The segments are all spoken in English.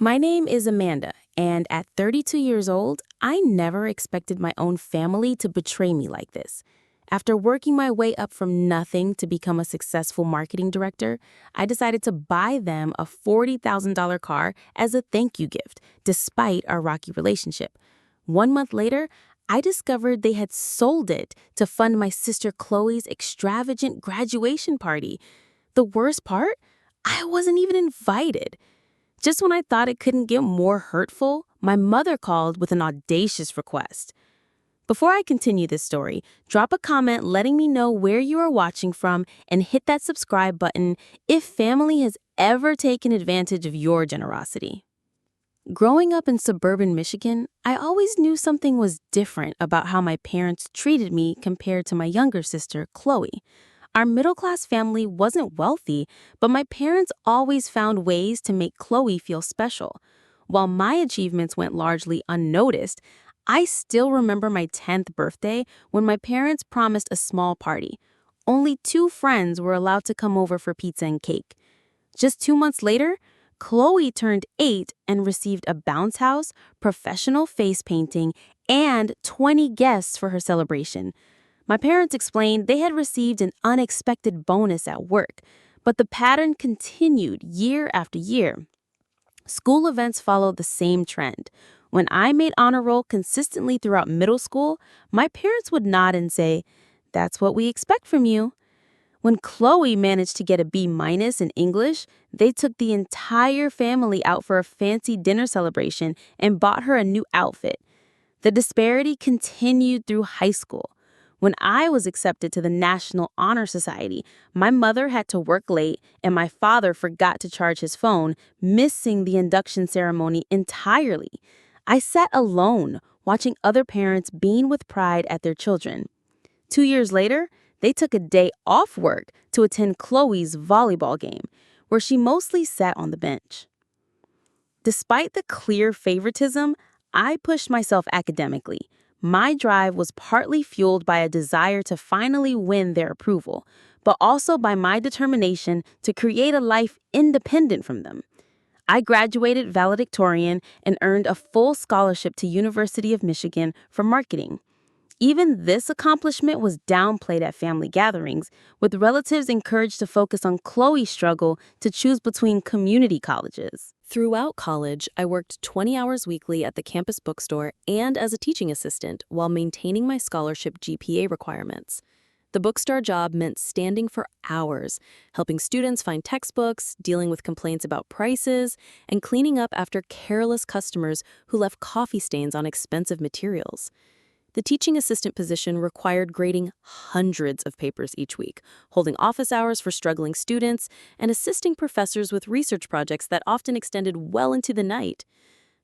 My name is Amanda, and at 32 years old, I never expected my own family to betray me like this. After working my way up from nothing to become a successful marketing director, I decided to buy them a $40,000 car as a thank you gift, despite our rocky relationship. 1 month later, I discovered they had sold it to fund my sister Chloe's extravagant graduation party. The worst part? I wasn't even invited. Just when I thought it couldn't get more hurtful, my mother called with an audacious request. Before I continue this story, drop a comment letting me know where you are watching from and hit that subscribe button if family has ever taken advantage of your generosity. Growing up in suburban Michigan, I always knew something was different about how my parents treated me compared to my younger sister, Chloe. Our middle-class family wasn't wealthy, but my parents always found ways to make Chloe feel special. While my achievements went largely unnoticed, I still remember my 10th birthday when my parents promised a small party. Only 2 friends were allowed to come over for pizza and cake. Just 2 months later, Chloe turned 8 and received a bounce house, professional face painting, and 20 guests for her celebration. My parents explained they had received an unexpected bonus at work, but the pattern continued year after year. School events followed the same trend. When I made honor roll consistently throughout middle school, my parents would nod and say, "That's what we expect from you." When Chloe managed to get a B- in English, they took the entire family out for a fancy dinner celebration and bought her a new outfit. The disparity continued through high school. When I was accepted to the National Honor Society, my mother had to work late and my father forgot to charge his phone, missing the induction ceremony entirely. I sat alone, watching other parents beam with pride at their children. 2 years later, they took a day off work to attend Chloe's volleyball game, where she mostly sat on the bench. Despite the clear favoritism, I pushed myself academically. My drive was partly fueled by a desire to finally win their approval, but also by my determination to create a life independent from them. I graduated valedictorian and earned a full scholarship to University of Michigan for marketing. Even this accomplishment was downplayed at family gatherings, with relatives encouraged to focus on Chloe's struggle to choose between community colleges. Throughout college, I worked 20 hours weekly at the campus bookstore and as a teaching assistant while maintaining my scholarship GPA requirements. The bookstore job meant standing for hours, helping students find textbooks, dealing with complaints about prices, and cleaning up after careless customers who left coffee stains on expensive materials. The teaching assistant position required grading hundreds of papers each week, holding office hours for struggling students, and assisting professors with research projects that often extended well into the night.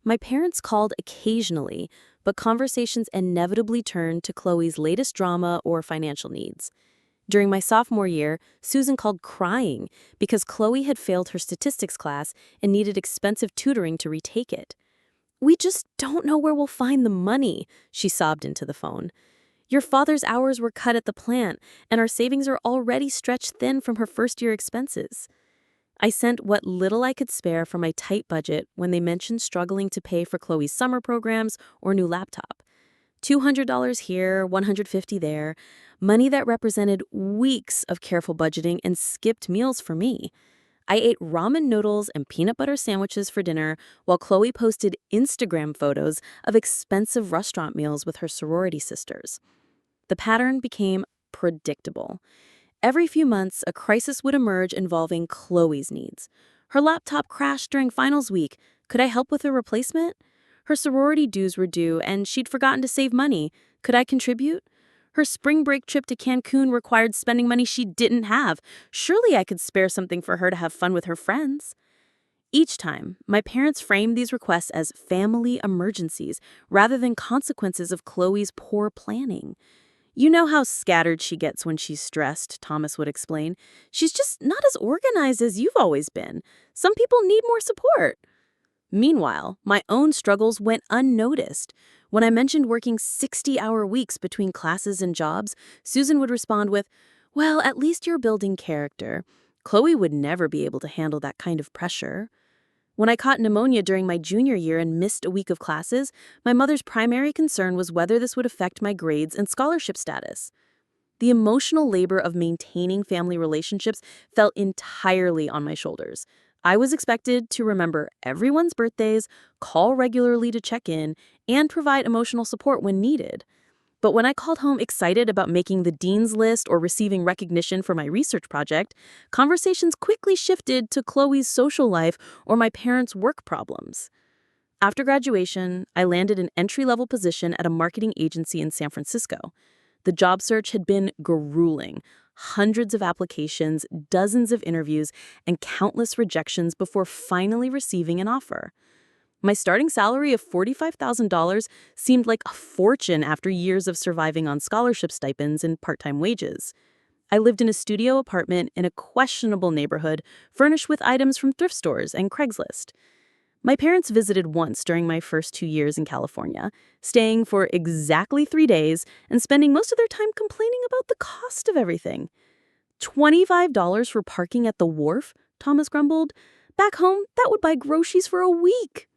My parents called occasionally, but conversations inevitably turned to Chloe's latest drama or financial needs. During my sophomore year, Susan called crying because Chloe had failed her statistics class and needed expensive tutoring to retake it. "We just don't know where we'll find the money," she sobbed into the phone. "Your father's hours were cut at the plant, and our savings are already stretched thin from her first-year expenses." I sent what little I could spare from my tight budget when they mentioned struggling to pay for Chloe's summer programs or new laptop. $200 here, $150 there, money that represented weeks of careful budgeting and skipped meals for me. I ate ramen noodles and peanut butter sandwiches for dinner while Chloe posted Instagram photos of expensive restaurant meals with her sorority sisters. The pattern became predictable. Every few months, a crisis would emerge involving Chloe's needs. Her laptop crashed during finals week. Could I help with a replacement? Her sorority dues were due, and she'd forgotten to save money. Could I contribute? Her spring break trip to Cancun required spending money she didn't have. Surely I could spare something for her to have fun with her friends. Each time, my parents framed these requests as family emergencies rather than consequences of Chloe's poor planning. "You know how scattered she gets when she's stressed," Thomas would explain. "She's just not as organized as you've always been. Some people need more support." Meanwhile, my own struggles went unnoticed. When I mentioned working 60-hour weeks between classes and jobs, Susan would respond with, "Well, at least you're building character. Chloe would never be able to handle that kind of pressure." When I caught pneumonia during my junior year and missed a week of classes, my mother's primary concern was whether this would affect my grades and scholarship status. The emotional labor of maintaining family relationships fell entirely on my shoulders. I was expected to remember everyone's birthdays, call regularly to check in, and provide emotional support when needed. But when I called home excited about making the dean's list or receiving recognition for my research project, conversations quickly shifted to Chloe's social life or my parents' work problems. After graduation, I landed an entry-level position at a marketing agency in San Francisco. The job search had been grueling. Hundreds of applications, dozens of interviews, and countless rejections before finally receiving an offer. My starting salary of $45,000 seemed like a fortune after years of surviving on scholarship stipends and part-time wages. I lived in a studio apartment in a questionable neighborhood, furnished with items from thrift stores and Craigslist. My parents visited once during my first 2 years in California, staying for exactly 3 days and spending most of their time complaining about the cost of everything. $25 for parking at the wharf, Thomas grumbled. Back home, that would buy groceries for a week.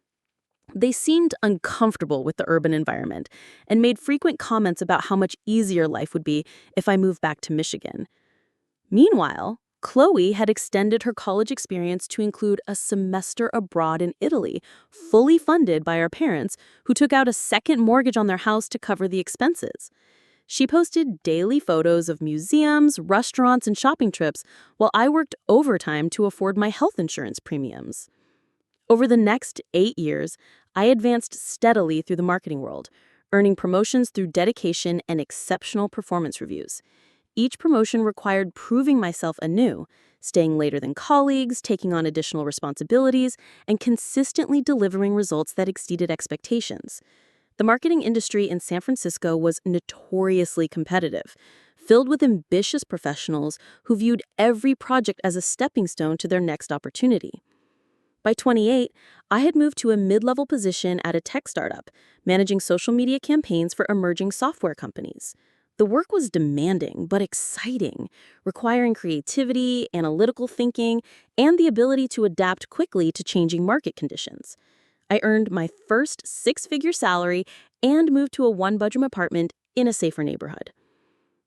They seemed uncomfortable with the urban environment and made frequent comments about how much easier life would be if I moved back to Michigan. Meanwhile, Chloe had extended her college experience to include a semester abroad in Italy, fully funded by our parents, who took out a second mortgage on their house to cover the expenses. She posted daily photos of museums, restaurants, and shopping trips, while I worked overtime to afford my health insurance premiums. Over the next 8 years, I advanced steadily through the marketing world, earning promotions through dedication and exceptional performance reviews. Each promotion required proving myself anew, staying later than colleagues, taking on additional responsibilities, and consistently delivering results that exceeded expectations. The marketing industry in San Francisco was notoriously competitive, filled with ambitious professionals who viewed every project as a stepping stone to their next opportunity. By 28, I had moved to a mid-level position at a tech startup, managing social media campaigns for emerging software companies. The work was demanding but exciting, requiring creativity, analytical thinking, and the ability to adapt quickly to changing market conditions. I earned my first six-figure salary and moved to a one-bedroom apartment in a safer neighborhood.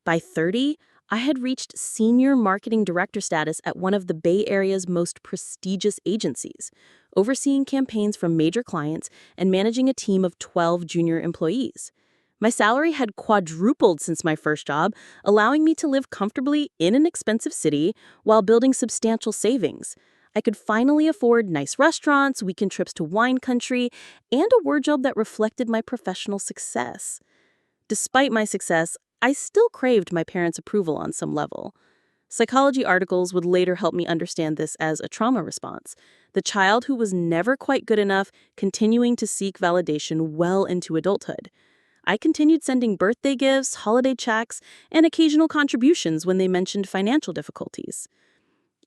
By 30, I had reached senior marketing director status at one of the Bay Area's most prestigious agencies, overseeing campaigns from major clients and managing a team of 12 junior employees. My salary had quadrupled since my first job, allowing me to live comfortably in an expensive city while building substantial savings. I could finally afford nice restaurants, weekend trips to wine country, and a wardrobe that reflected my professional success. Despite my success, I still craved my parents' approval on some level. Psychology articles would later help me understand this as a trauma response, the child who was never quite good enough, continuing to seek validation well into adulthood. I continued sending birthday gifts, holiday checks, and occasional contributions when they mentioned financial difficulties.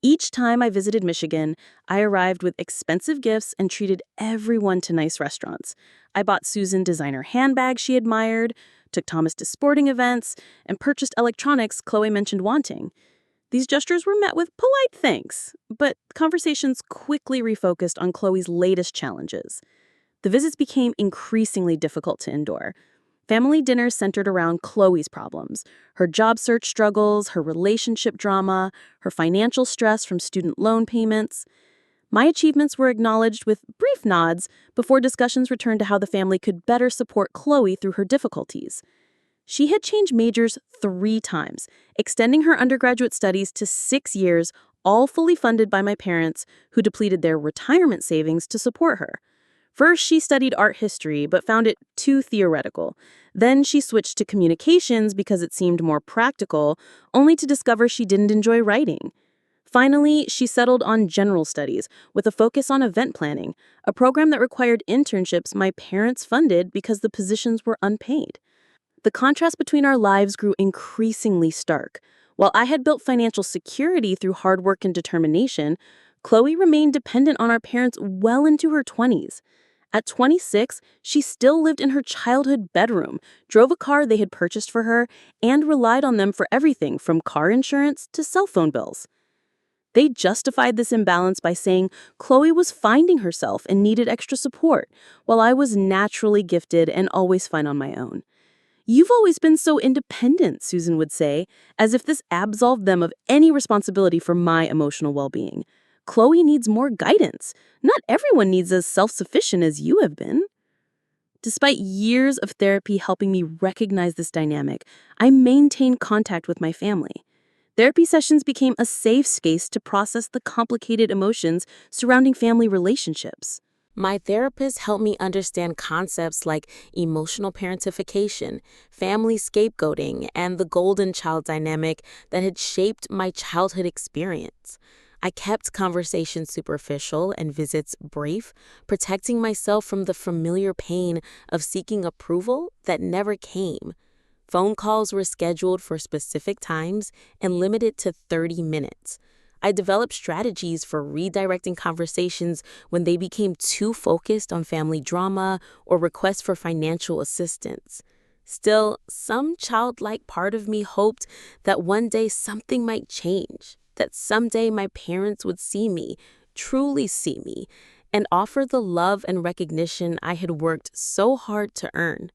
Each time I visited Michigan, I arrived with expensive gifts and treated everyone to nice restaurants. I bought Susan designer handbags she admired, took Thomas to sporting events, and purchased electronics Chloe mentioned wanting. These gestures were met with polite thanks, but conversations quickly refocused on Chloe's latest challenges. The visits became increasingly difficult to endure. Family dinners centered around Chloe's problems, her job search struggles, her relationship drama, her financial stress from student loan payments. My achievements were acknowledged with brief nods before discussions returned to how the family could better support Chloe through her difficulties. She had changed majors 3 times, extending her undergraduate studies to 6 years, all fully funded by my parents, who depleted their retirement savings to support her. First, she studied art history, but found it too theoretical. Then she switched to communications because it seemed more practical, only to discover she didn't enjoy writing. Finally, she settled on general studies, with a focus on event planning, a program that required internships my parents funded because the positions were unpaid. The contrast between our lives grew increasingly stark. While I had built financial security through hard work and determination, Chloe remained dependent on our parents well into her 20s. At 26, she still lived in her childhood bedroom, drove a car they had purchased for her, and relied on them for everything from car insurance to cell phone bills. They justified this imbalance by saying Chloe was finding herself and needed extra support, while I was naturally gifted and always fine on my own. "You've always been so independent," Susan would say, as if this absolved them of any responsibility for my emotional well-being. "Chloe needs more guidance. Not everyone needs as self-sufficient as you have been." Despite years of therapy helping me recognize this dynamic, I maintained contact with my family. Therapy sessions became a safe space to process the complicated emotions surrounding family relationships. My therapist helped me understand concepts like emotional parentification, family scapegoating, and the golden child dynamic that had shaped my childhood experience. I kept conversations superficial and visits brief, protecting myself from the familiar pain of seeking approval that never came. Phone calls were scheduled for specific times and limited to 30 minutes. I developed strategies for redirecting conversations when they became too focused on family drama or requests for financial assistance. Still, some childlike part of me hoped that one day something might change, that someday my parents would see me, truly see me, and offer the love and recognition I had worked so hard to earn.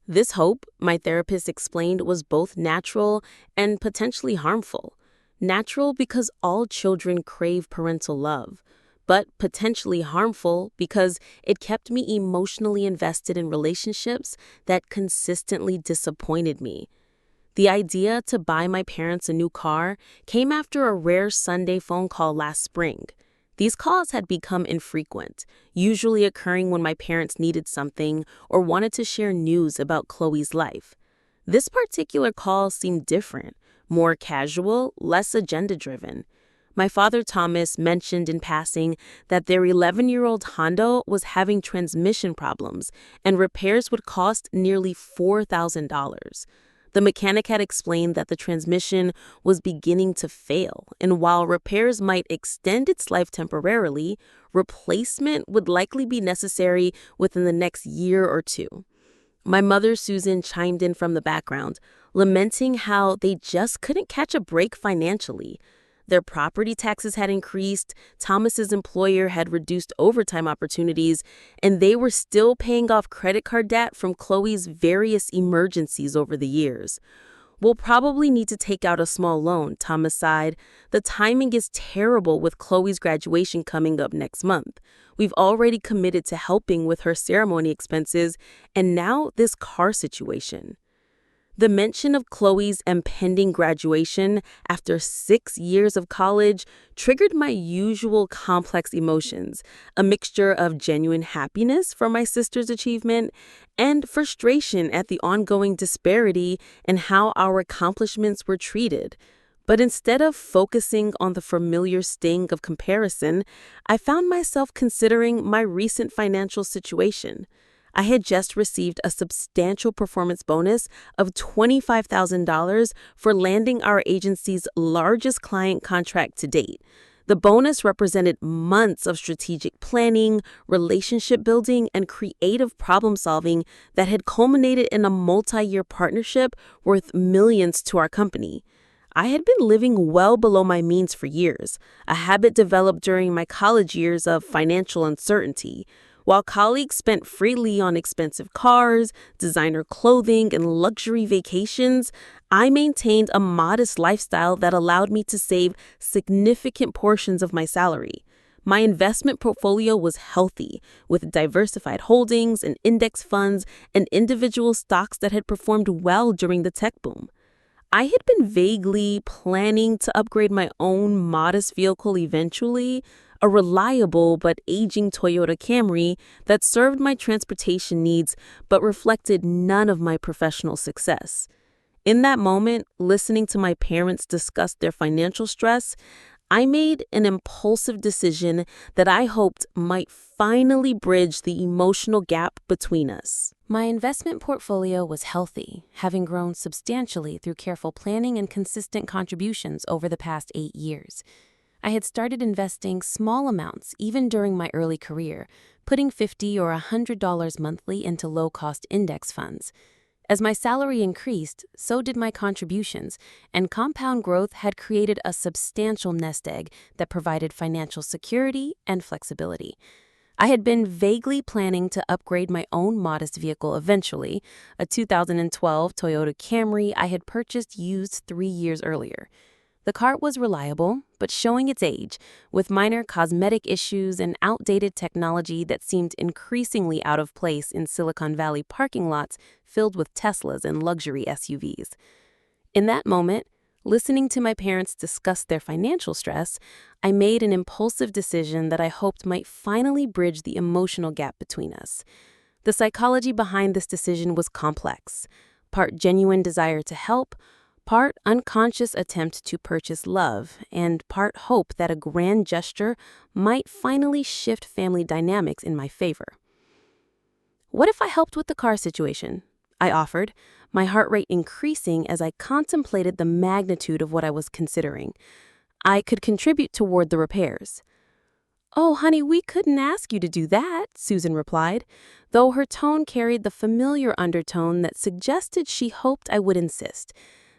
This hope, my therapist explained, was both natural and potentially harmful. Natural because all children crave parental love, but potentially harmful because it kept me emotionally invested in relationships that consistently disappointed me. The idea to buy my parents a new car came after a rare Sunday phone call last spring. These calls had become infrequent, usually occurring when my parents needed something or wanted to share news about Chloe's life. This particular call seemed different, more casual, less agenda-driven. My father Thomas mentioned in passing that their 11-year-old Honda was having transmission problems and repairs would cost nearly $4,000. The mechanic had explained that the transmission was beginning to fail, and while repairs might extend its life temporarily, replacement would likely be necessary within the next year or two. My mother, Susan, chimed in from the background, lamenting how they just couldn't catch a break financially. Their property taxes had increased, Thomas's employer had reduced overtime opportunities, and they were still paying off credit card debt from Chloe's various emergencies over the years. "We'll probably need to take out a small loan," Thomas sighed. "The timing is terrible with Chloe's graduation coming up next month. We've already committed to helping with her ceremony expenses, and now this car situation." The mention of Chloe's impending graduation after 6 years of college triggered my usual complex emotions, a mixture of genuine happiness for my sister's achievement and frustration at the ongoing disparity in how our accomplishments were treated. But instead of focusing on the familiar sting of comparison, I found myself considering my recent financial situation. I had just received a substantial performance bonus of $25,000 for landing our agency's largest client contract to date. The bonus represented months of strategic planning, relationship building, and creative problem solving that had culminated in a multi-year partnership worth millions to our company. I had been living well below my means for years, a habit developed during my college years of financial uncertainty. While colleagues spent freely on expensive cars, designer clothing, and luxury vacations, I maintained a modest lifestyle that allowed me to save significant portions of my salary. My investment portfolio was healthy, with diversified holdings and index funds and individual stocks that had performed well during the tech boom. I had been vaguely planning to upgrade my own modest vehicle eventually, a reliable but aging Toyota Camry that served my transportation needs but reflected none of my professional success. In that moment, listening to my parents discuss their financial stress, I made an impulsive decision that I hoped might finally bridge the emotional gap between us. My investment portfolio was healthy, having grown substantially through careful planning and consistent contributions over the past 8 years. I had started investing small amounts even during my early career, putting $50 or $100 monthly into low-cost index funds. As my salary increased, so did my contributions, and compound growth had created a substantial nest egg that provided financial security and flexibility. I had been vaguely planning to upgrade my own modest vehicle eventually, a 2012 Toyota Camry I had purchased used 3 years earlier. The car was reliable, but showing its age, with minor cosmetic issues and outdated technology that seemed increasingly out of place in Silicon Valley parking lots filled with Teslas and luxury SUVs. In that moment, listening to my parents discuss their financial stress, I made an impulsive decision that I hoped might finally bridge the emotional gap between us. The psychology behind this decision was complex, part genuine desire to help, part unconscious attempt to purchase love, and part hope that a grand gesture might finally shift family dynamics in my favor. "What if I helped with the car situation?" I offered, my heart rate increasing as I contemplated the magnitude of what I was considering. "I could contribute toward the repairs." "Oh, honey, we couldn't ask you to do that," Susan replied, though her tone carried the familiar undertone that suggested she hoped I would insist.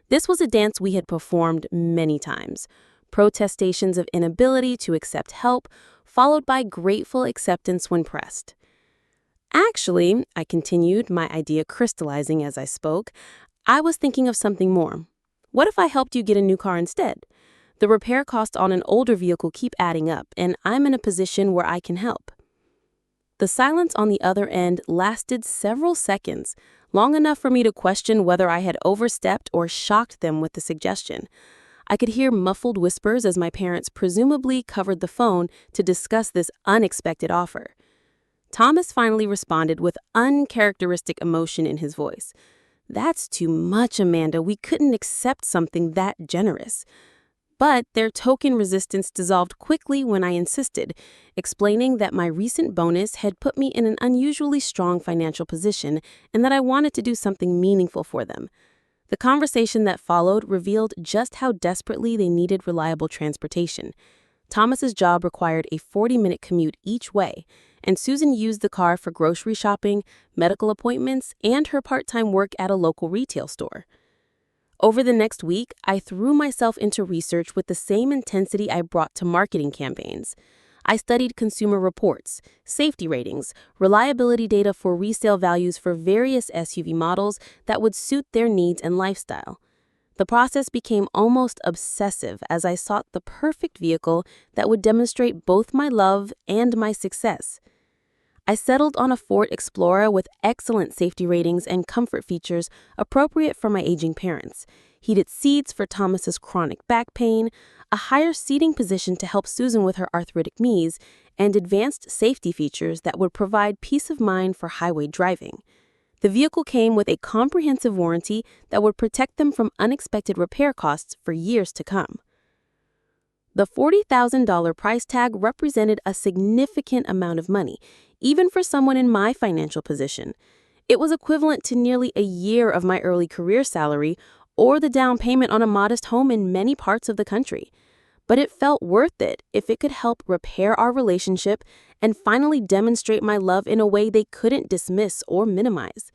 This was a dance we had performed many times, protestations of inability to accept help, followed by grateful acceptance when pressed. "Actually," I continued, my idea crystallizing as I spoke, "I was thinking of something more. What if I helped you get a new car instead? The repair costs on an older vehicle keep adding up, and I'm in a position where I can help." The silence on the other end lasted several seconds, long enough for me to question whether I had overstepped or shocked them with the suggestion. I could hear muffled whispers as my parents presumably covered the phone to discuss this unexpected offer. Thomas finally responded with uncharacteristic emotion in his voice. "That's too much, Amanda. We couldn't accept something that generous." But their token resistance dissolved quickly when I insisted, explaining that my recent bonus had put me in an unusually strong financial position and that I wanted to do something meaningful for them. The conversation that followed revealed just how desperately they needed reliable transportation. Thomas's job required a 40-minute commute each way, and Susan used the car for grocery shopping, medical appointments, and her part-time work at a local retail store. Over the next week, I threw myself into research with the same intensity I brought to marketing campaigns. I studied consumer reports, safety ratings, reliability data for resale values for various SUV models that would suit their needs and lifestyle. The process became almost obsessive as I sought the perfect vehicle that would demonstrate both my love and my success. I settled on a Ford Explorer with excellent safety ratings and comfort features appropriate for my aging parents, heated seats for Thomas's chronic back pain, a higher seating position to help Susan with her arthritic knees, and advanced safety features that would provide peace of mind for highway driving. The vehicle came with a comprehensive warranty that would protect them from unexpected repair costs for years to come. The $40,000 price tag represented a significant amount of money, even for someone in my financial position. It was equivalent to nearly a year of my early career salary or the down payment on a modest home in many parts of the country. But it felt worth it if it could help repair our relationship and finally demonstrate my love in a way they couldn't dismiss or minimize.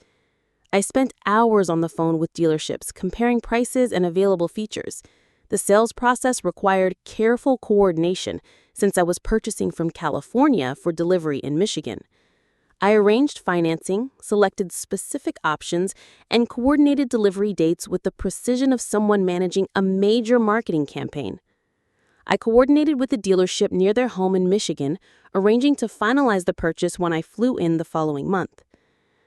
I spent hours on the phone with dealerships comparing prices and available features. The sales process required careful coordination since I was purchasing from California for delivery in Michigan. I arranged financing, selected specific options, and coordinated delivery dates with the precision of someone managing a major marketing campaign. I coordinated with the dealership near their home in Michigan, arranging to finalize the purchase when I flew in the following month.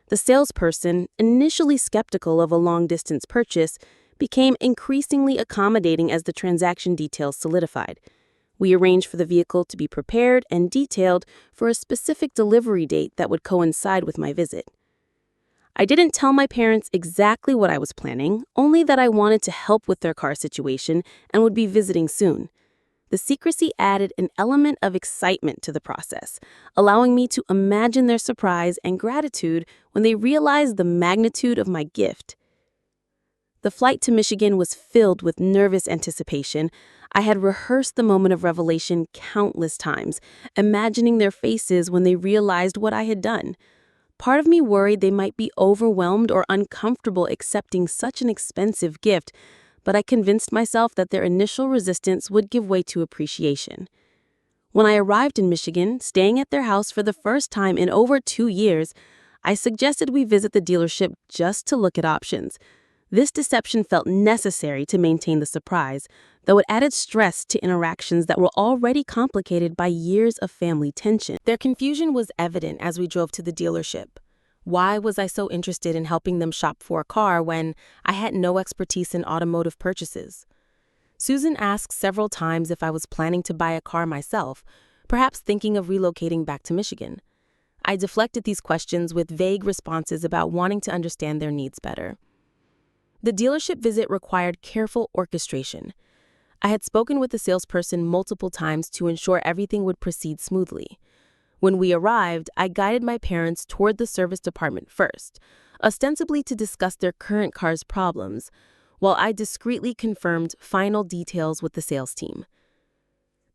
The salesperson, initially skeptical of a long-distance purchase, became increasingly accommodating as the transaction details solidified. We arranged for the vehicle to be prepared and detailed for a specific delivery date that would coincide with my visit. I didn't tell my parents exactly what I was planning, only that I wanted to help with their car situation and would be visiting soon. The secrecy added an element of excitement to the process, allowing me to imagine their surprise and gratitude when they realized the magnitude of my gift. The flight to Michigan was filled with nervous anticipation. I had rehearsed the moment of revelation countless times, imagining their faces when they realized what I had done. Part of me worried they might be overwhelmed or uncomfortable accepting such an expensive gift, but I convinced myself that their initial resistance would give way to appreciation. When I arrived in Michigan, staying at their house for the first time in over 2 years, I suggested we visit the dealership just to look at options. This deception felt necessary to maintain the surprise, though it added stress to interactions that were already complicated by years of family tension. Their confusion was evident as we drove to the dealership. Why was I so interested in helping them shop for a car when I had no expertise in automotive purchases? Susan asked several times if I was planning to buy a car myself, perhaps thinking of relocating back to Michigan. I deflected these questions with vague responses about wanting to understand their needs better. The dealership visit required careful orchestration. I had spoken with the salesperson multiple times to ensure everything would proceed smoothly. When we arrived, I guided my parents toward the service department first, ostensibly to discuss their current car's problems, while I discreetly confirmed final details with the sales team.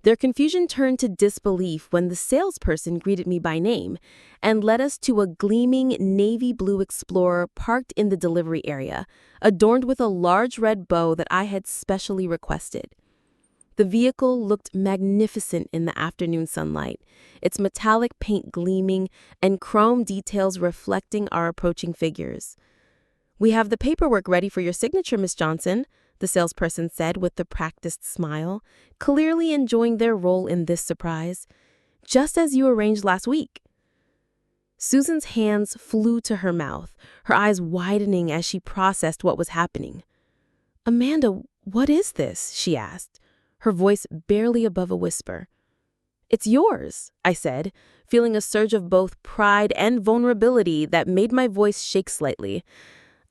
Their confusion turned to disbelief when the salesperson greeted me by name and led us to a gleaming navy blue Explorer parked in the delivery area, adorned with a large red bow that I had specially requested. The vehicle looked magnificent in the afternoon sunlight, its metallic paint gleaming and chrome details reflecting our approaching figures. "We have the paperwork ready for your signature, Miss Johnson," the salesperson said with a practiced smile, clearly enjoying their role in this surprise. "Just as you arranged last week." Susan's hands flew to her mouth, her eyes widening as she processed what was happening. "Amanda, what is this?" she asked, her voice barely above a whisper. "It's yours," I said, feeling a surge of both pride and vulnerability that made my voice shake slightly.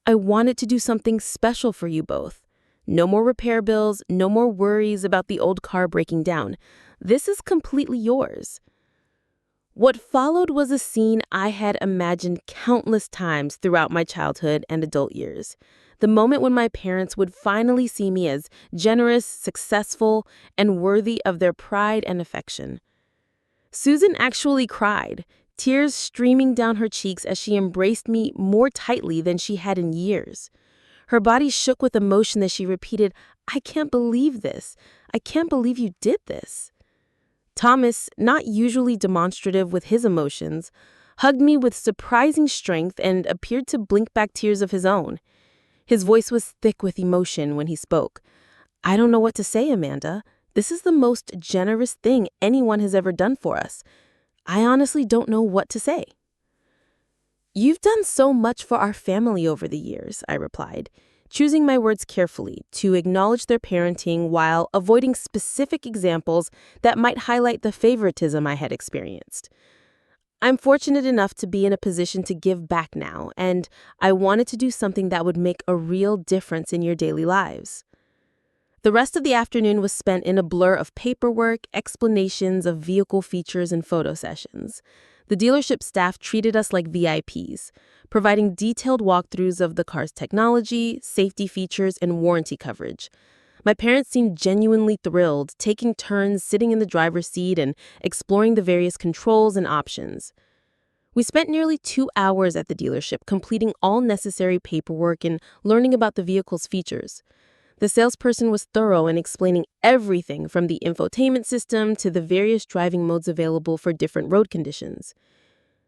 "I wanted to do something special for you both. No more repair bills, no more worries about the old car breaking down. This is completely yours." What followed was a scene I had imagined countless times throughout my childhood and adult years. The moment when my parents would finally see me as generous, successful, and worthy of their pride and affection. Susan actually cried, tears streaming down her cheeks as she embraced me more tightly than she had in years. Her body shook with emotion as she repeated, "I can't believe this. I can't believe you did this." Thomas, not usually demonstrative with his emotions, hugged me with surprising strength and appeared to blink back tears of his own. His voice was thick with emotion when he spoke. "I don't know what to say, Amanda. This is the most generous thing anyone has ever done for us. I honestly don't know what to say." "You've done so much for our family over the years," I replied, choosing my words carefully to acknowledge their parenting while avoiding specific examples that might highlight the favoritism I had experienced. "I'm fortunate enough to be in a position to give back now, and I wanted to do something that would make a real difference in your daily lives." The rest of the afternoon was spent in a blur of paperwork, explanations of vehicle features, and photo sessions. The dealership staff treated us like VIPs, providing detailed walkthroughs of the car's technology, safety features, and warranty coverage. My parents seemed genuinely thrilled, taking turns sitting in the driver's seat and exploring the various controls and options. We spent nearly 2 hours at the dealership, completing all necessary paperwork and learning about the vehicle's features. The salesperson was thorough in explaining everything from the infotainment system to the various driving modes available for different road conditions.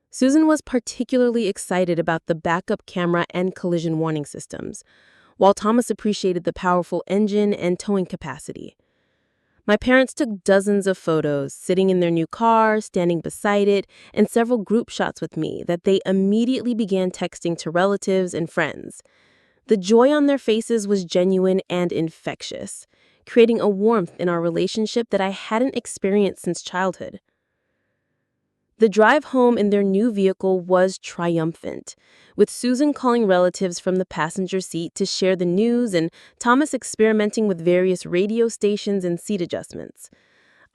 Susan was particularly excited about the backup camera and collision warning systems, while Thomas appreciated the powerful engine and towing capacity. My parents took dozens of photos, sitting in their new car, standing beside it, and several group shots with me that they immediately began texting to relatives and friends. The joy on their faces was genuine and infectious, creating a warmth in our relationship that I hadn't experienced since childhood. The drive home in their new vehicle was triumphant, with Susan calling relatives from the passenger seat to share the news and Thomas experimenting with various radio stations and seat adjustments.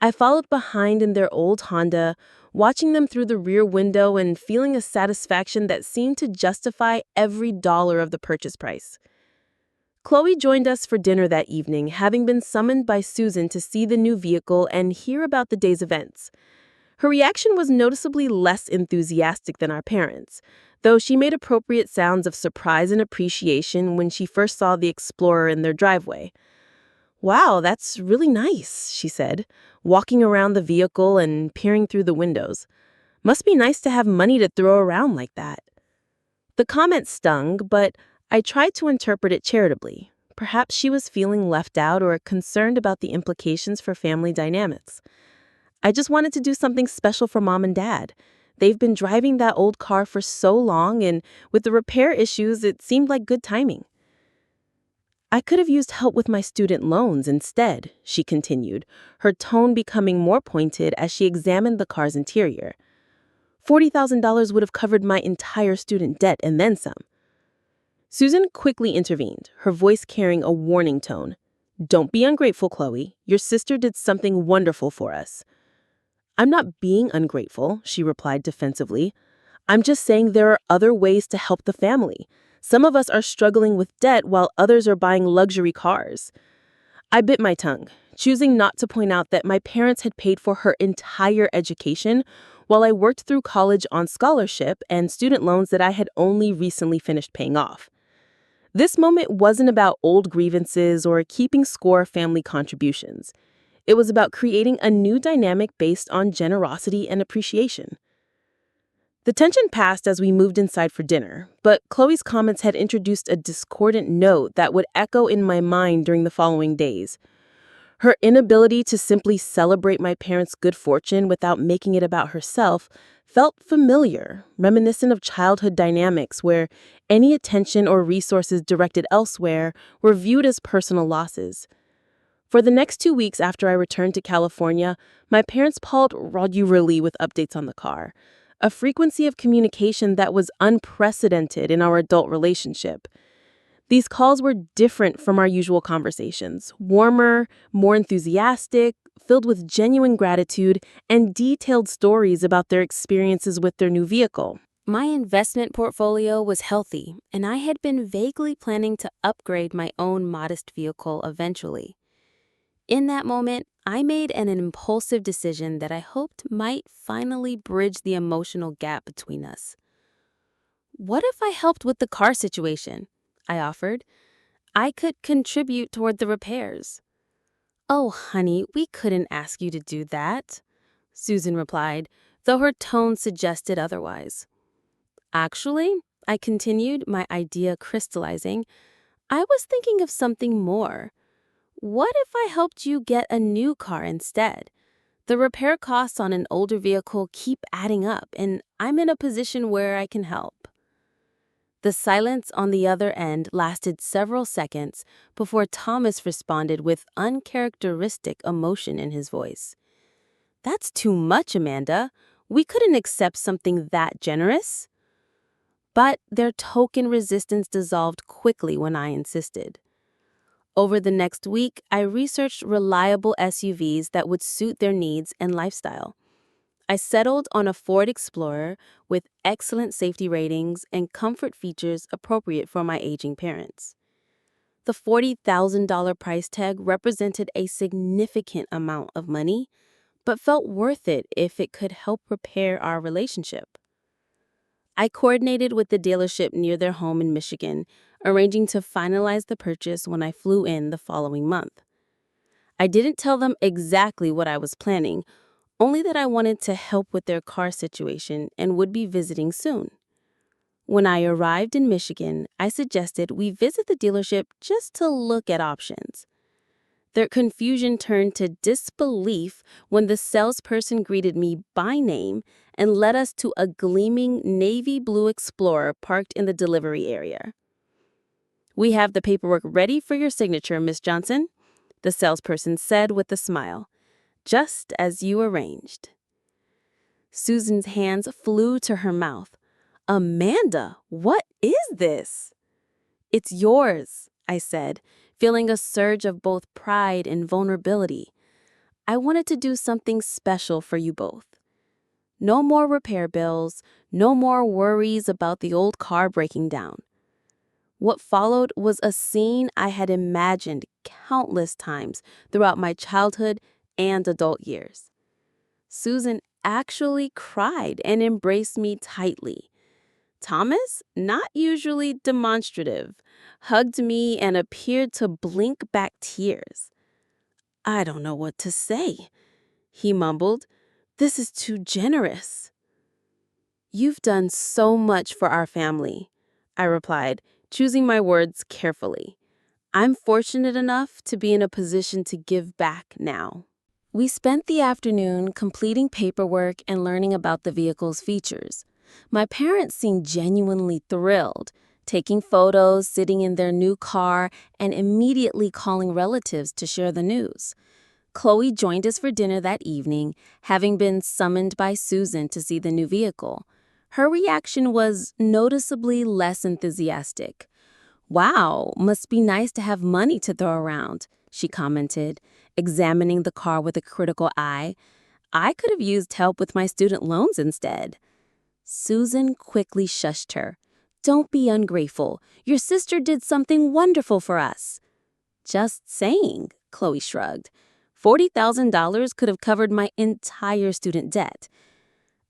I followed behind in their old Honda, watching them through the rear window and feeling a satisfaction that seemed to justify every dollar of the purchase price. Chloe joined us for dinner that evening, having been summoned by Susan to see the new vehicle and hear about the day's events. Her reaction was noticeably less enthusiastic than our parents', though she made appropriate sounds of surprise and appreciation when she first saw the Explorer in their driveway. "Wow, that's really nice," she said, walking around the vehicle and peering through the windows. "Must be nice to have money to throw around like that." The comment stung, but I tried to interpret it charitably. Perhaps she was feeling left out or concerned about the implications for family dynamics. I just wanted to do something special for Mom and Dad. They've been driving that old car for so long, and with the repair issues, it seemed like good timing. "I could have used help with my student loans instead," she continued, her tone becoming more pointed as she examined the car's interior. $40,000 would have covered my entire student debt and then some. Susan quickly intervened, her voice carrying a warning tone. "Don't be ungrateful, Chloe. Your sister did something wonderful for us." "I'm not being ungrateful," she replied defensively. "I'm just saying there are other ways to help the family. Some of us are struggling with debt while others are buying luxury cars." I bit my tongue, choosing not to point out that my parents had paid for her entire education while I worked through college on scholarship and student loans that I had only recently finished paying off. This moment wasn't about old grievances or keeping score of family contributions. It was about creating a new dynamic based on generosity and appreciation. The tension passed as we moved inside for dinner, but Chloe's comments had introduced a discordant note that would echo in my mind during the following days. Her inability to simply celebrate my parents' good fortune without making it about herself felt familiar, reminiscent of childhood dynamics where any attention or resources directed elsewhere were viewed as personal losses. For the next 2 weeks after I returned to California, my parents called regularly with updates on the car, a frequency of communication that was unprecedented in our adult relationship. These calls were different from our usual conversations, warmer, more enthusiastic, filled with genuine gratitude and detailed stories about their experiences with their new vehicle. My investment portfolio was healthy, and I had been vaguely planning to upgrade my own modest vehicle eventually. In that moment, I made an impulsive decision that I hoped might finally bridge the emotional gap between us. "What if I helped with the car situation?" I offered. "I could contribute toward the repairs." "Oh, honey, we couldn't ask you to do that," Susan replied, though her tone suggested otherwise. "Actually," I continued, my idea crystallizing, "I was thinking of something more. What if I helped you get a new car instead? The repair costs on an older vehicle keep adding up, and I'm in a position where I can help." The silence on the other end lasted several seconds before Thomas responded with uncharacteristic emotion in his voice. "That's too much, Amanda. We couldn't accept something that generous." But their token resistance dissolved quickly when I insisted. Over the next week, I researched reliable SUVs that would suit their needs and lifestyle. I settled on a Ford Explorer with excellent safety ratings and comfort features appropriate for my aging parents. The $40,000 price tag represented a significant amount of money, but felt worth it if it could help repair our relationship. I coordinated with the dealership near their home in Michigan, arranging to finalize the purchase when I flew in the following month. I didn't tell them exactly what I was planning, only that I wanted to help with their car situation and would be visiting soon. When I arrived in Michigan, I suggested we visit the dealership just to look at options. Their confusion turned to disbelief when the salesperson greeted me by name and led us to a gleaming navy blue Explorer parked in the delivery area. "We have the paperwork ready for your signature, Miss Johnson," the salesperson said with a smile. "Just as you arranged." Susan's hands flew to her mouth. "Amanda, what is this?" "It's yours," I said, feeling a surge of both pride and vulnerability. I wanted to do something special for you both. No more repair bills, no more worries about the old car breaking down. What followed was a scene I had imagined countless times throughout my childhood and adult years. Susan actually cried and embraced me tightly. Thomas, not usually demonstrative, hugged me and appeared to blink back tears. "I don't know what to say," he mumbled. "This is too generous." "You've done so much for our family," I replied, choosing my words carefully. "I'm fortunate enough to be in a position to give back now." We spent the afternoon completing paperwork and learning about the vehicle's features. My parents seemed genuinely thrilled, taking photos, sitting in their new car, and immediately calling relatives to share the news. Chloe joined us for dinner that evening, having been summoned by Susan to see the new vehicle. Her reaction was noticeably less enthusiastic. "Wow, must be nice to have money to throw around," she commented, examining the car with a critical eye. "I could have used help with my student loans instead." Susan quickly shushed her. "Don't be ungrateful. Your sister did something wonderful for us." "Just saying," Chloe shrugged. $40,000 could have covered my entire student debt.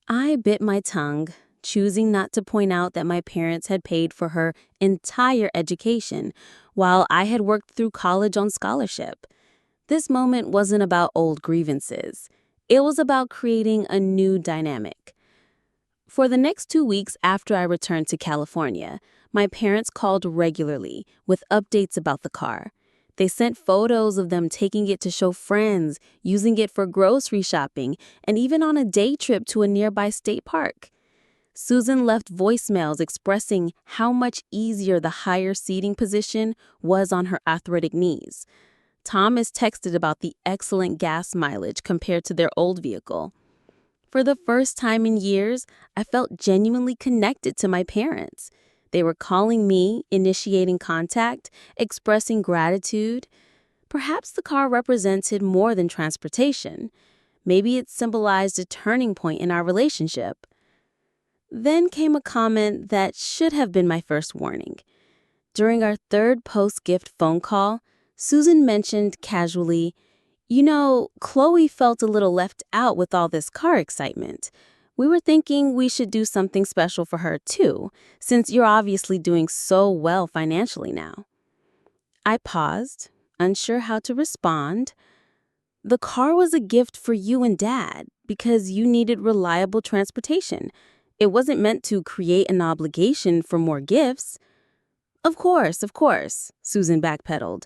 I bit my tongue, choosing not to point out that my parents had paid for her entire education, while I had worked through college on scholarship. This moment wasn't about old grievances. It was about creating a new dynamic. For the next 2 weeks after I returned to California, my parents called regularly with updates about the car. They sent photos of them taking it to show friends, using it for grocery shopping, and even on a day trip to a nearby state park. Susan left voicemails expressing how much easier the higher seating position was on her arthritic knees. Thomas texted about the excellent gas mileage compared to their old vehicle. For the first time in years, I felt genuinely connected to my parents. They were calling me, initiating contact, expressing gratitude. Perhaps the car represented more than transportation. Maybe it symbolized a turning point in our relationship. Then came a comment that should have been my first warning. During our third post-gift phone call, Susan mentioned casually, Chloe felt a little left out with all this car excitement. We were thinking we should do something special for her too, since you're obviously doing so well financially now." I paused, unsure how to respond. "The car was a gift for you and Dad because you needed reliable transportation. It wasn't meant to create an obligation for more gifts." Of course," Susan backpedaled.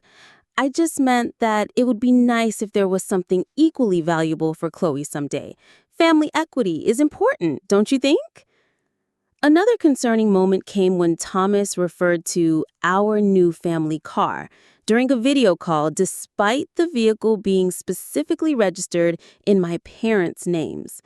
"I just meant that it would be nice if there was something equally valuable for Chloe someday. Family equity is important, don't you think?" Another concerning moment came when Thomas referred to our new family car during a video call, despite the vehicle being specifically registered in my parents' names.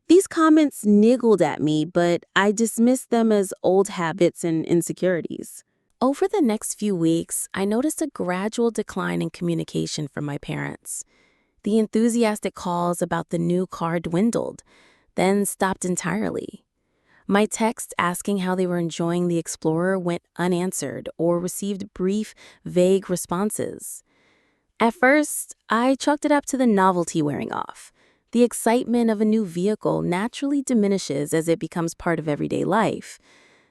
These comments niggled at me, but I dismissed them as old habits and insecurities. Over the next few weeks, I noticed a gradual decline in communication from my parents. The enthusiastic calls about the new car dwindled, then stopped entirely. My texts asking how they were enjoying the Explorer went unanswered or received brief, vague responses. At first, I chalked it up to the novelty wearing off. The excitement of a new vehicle naturally diminishes as it becomes part of everyday life.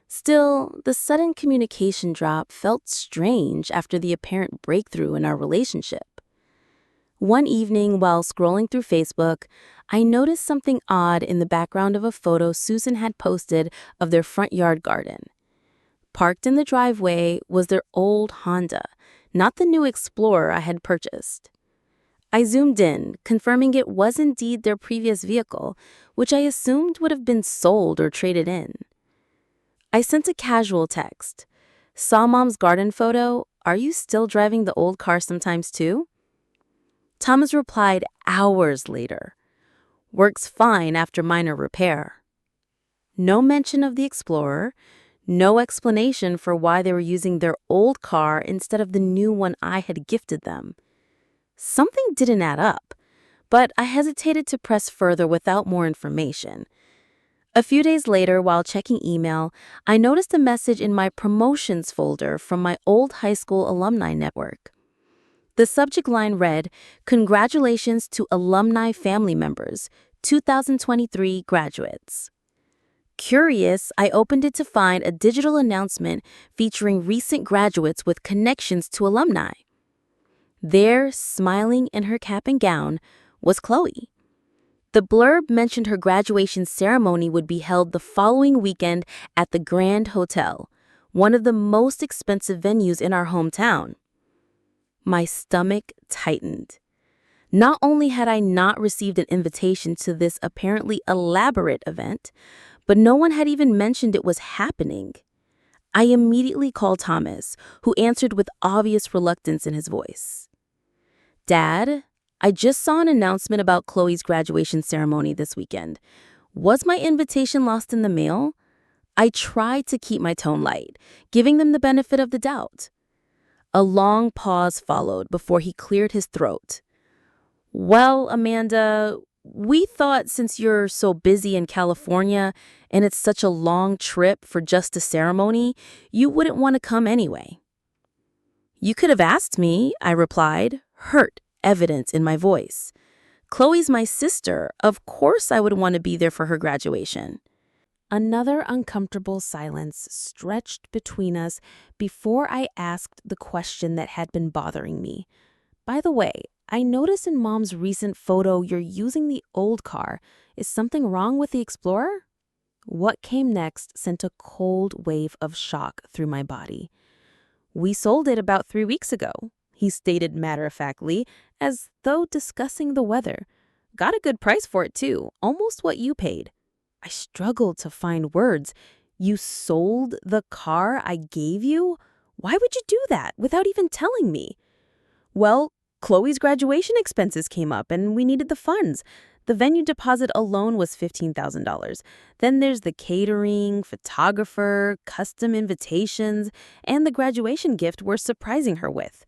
Still, the sudden communication drop felt strange after the apparent breakthrough in our relationship. One evening, while scrolling through Facebook, I noticed something odd in the background of a photo Susan had posted of their front yard garden. Parked in the driveway was their old Honda, not the new Explorer I had purchased. I zoomed in, confirming it was indeed their previous vehicle, which I assumed would have been sold or traded in. I sent a casual text. "Saw Mom's garden photo. Are you still driving the old car sometimes too?" Thomas replied hours later. "Works fine after minor repair." No mention of the Explorer, no explanation for why they were using their old car instead of the new one I had gifted them. Something didn't add up, but I hesitated to press further without more information. A few days later, while checking email, I noticed a message in my promotions folder from my old high school alumni network. The subject line read, "Congratulations to alumni family members. 2023 graduates. Curious, I opened it to find a digital announcement featuring recent graduates with connections to alumni. There, smiling in her cap and gown, was Chloe. The blurb mentioned her graduation ceremony would be held the following weekend at the Grand Hotel, one of the most expensive venues in our hometown. My stomach tightened. Not only had I not received an invitation to this apparently elaborate event, but no one had even mentioned it was happening. I immediately called Thomas, who answered with obvious reluctance in his voice. Dad, I just saw an announcement about Chloe's graduation ceremony this weekend. Was my invitation lost in the mail? I tried to keep my tone light, giving them the benefit of the doubt. A long pause followed before he cleared his throat. Well, Amanda, we thought since you're so busy in California and it's such a long trip for just a ceremony, you wouldn't want to come anyway. You could have asked me, I replied, hurt evident in my voice. Chloe's my sister. Of course I would want to be there for her graduation. Another uncomfortable silence stretched between us before I asked the question that had been bothering me. By the way, I noticed in Mom's recent photo you're using the old car. Is something wrong with the Explorer? What came next sent a cold wave of shock through my body. We sold it about 3 weeks ago, he stated matter-of-factly, as though discussing the weather. Got a good price for it too, almost what you paid. I struggled to find words. You sold the car I gave you? Why would you do that without even telling me? Well, Chloe's graduation expenses came up and we needed the funds. The venue deposit alone was $15,000. Then there's the catering, photographer, custom invitations, and the graduation gift we're surprising her with.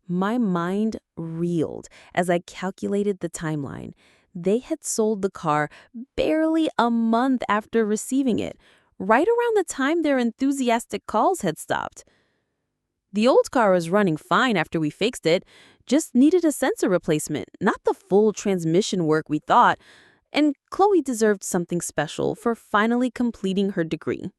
My mind reeled as I calculated the timeline. They had sold the car barely a month after receiving it, right around the time their enthusiastic calls had stopped. The old car was running fine after we fixed it, just needed a sensor replacement, not the full transmission work we thought, and Chloe deserved something special for finally completing her degree.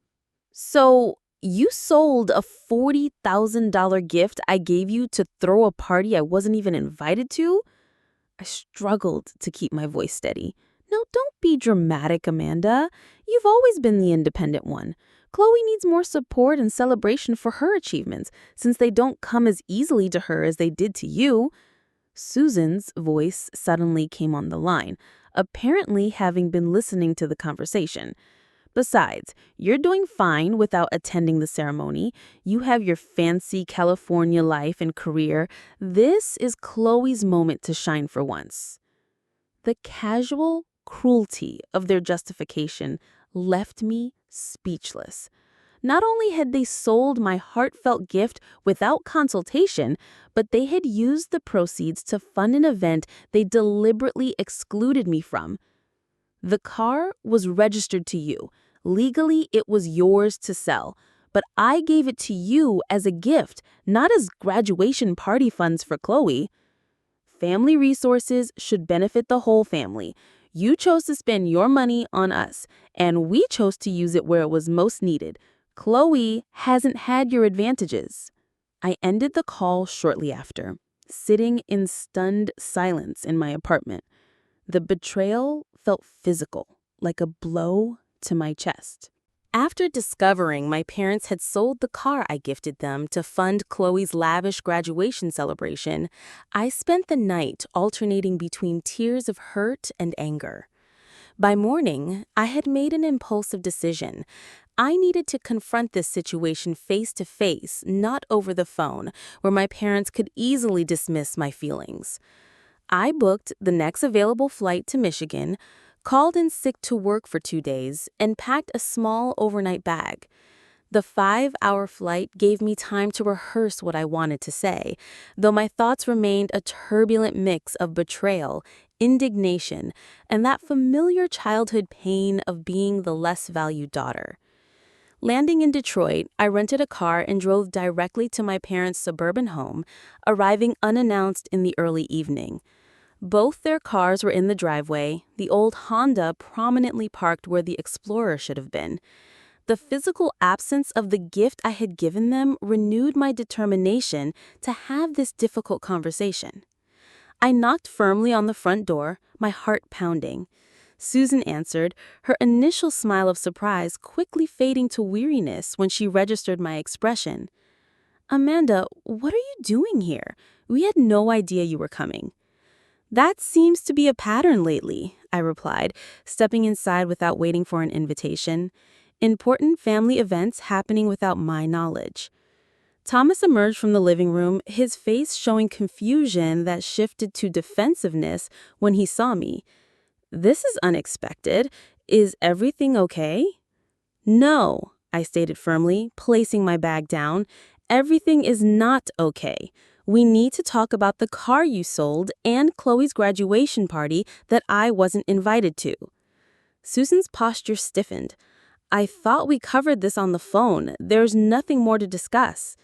So, you sold a $40,000 gift I gave you to throw a party I wasn't even invited to? I struggled to keep my voice steady. No, don't be dramatic, Amanda. You've always been the independent one. Chloe needs more support and celebration for her achievements, since they don't come as easily to her as they did to you. Susan's voice suddenly came on the line, apparently having been listening to the conversation. Besides, you're doing fine without attending the ceremony. You have your fancy California life and career. This is Chloe's moment to shine for once. The casual cruelty of their justification left me speechless. Not only had they sold my heartfelt gift without consultation, but they had used the proceeds to fund an event they deliberately excluded me from. The car was registered to you. Legally, it was yours to sell, but I gave it to you as a gift, not as graduation party funds for Chloe. Family resources should benefit the whole family. You chose to spend your money on us, and we chose to use it where it was most needed. Chloe hasn't had your advantages. I ended the call shortly after, sitting in stunned silence in my apartment. The betrayal felt physical, like a blow to my chest. After discovering my parents had sold the car I gifted them to fund Chloe's lavish graduation celebration, I spent the night alternating between tears of hurt and anger. By morning, I had made an impulsive decision. I needed to confront this situation face to face, not over the phone, where my parents could easily dismiss my feelings. I booked the next available flight to Michigan, called in sick to work for 2 days, and packed a small overnight bag. The 5-hour flight gave me time to rehearse what I wanted to say, though my thoughts remained a turbulent mix of betrayal, indignation, and that familiar childhood pain of being the less valued daughter. Landing in Detroit, I rented a car and drove directly to my parents' suburban home, arriving unannounced in the early evening. Both their cars were in the driveway, the old Honda prominently parked where the Explorer should have been. The physical absence of the gift I had given them renewed my determination to have this difficult conversation. I knocked firmly on the front door, my heart pounding. Susan answered, her initial smile of surprise quickly fading to weariness when she registered my expression. "Amanda, what are you doing here? We had no idea you were coming." "That seems to be a pattern lately," I replied, stepping inside without waiting for an invitation. Important family events happening without my knowledge. Thomas emerged from the living room, his face showing confusion that shifted to defensiveness when he saw me. "This is unexpected. Is everything okay?" "No," I stated firmly, placing my bag down. "Everything is not okay. We need to talk about the car you sold and Chloe's graduation party that I wasn't invited to." Susan's posture stiffened. "I thought we covered this on the phone. There's nothing more to discuss."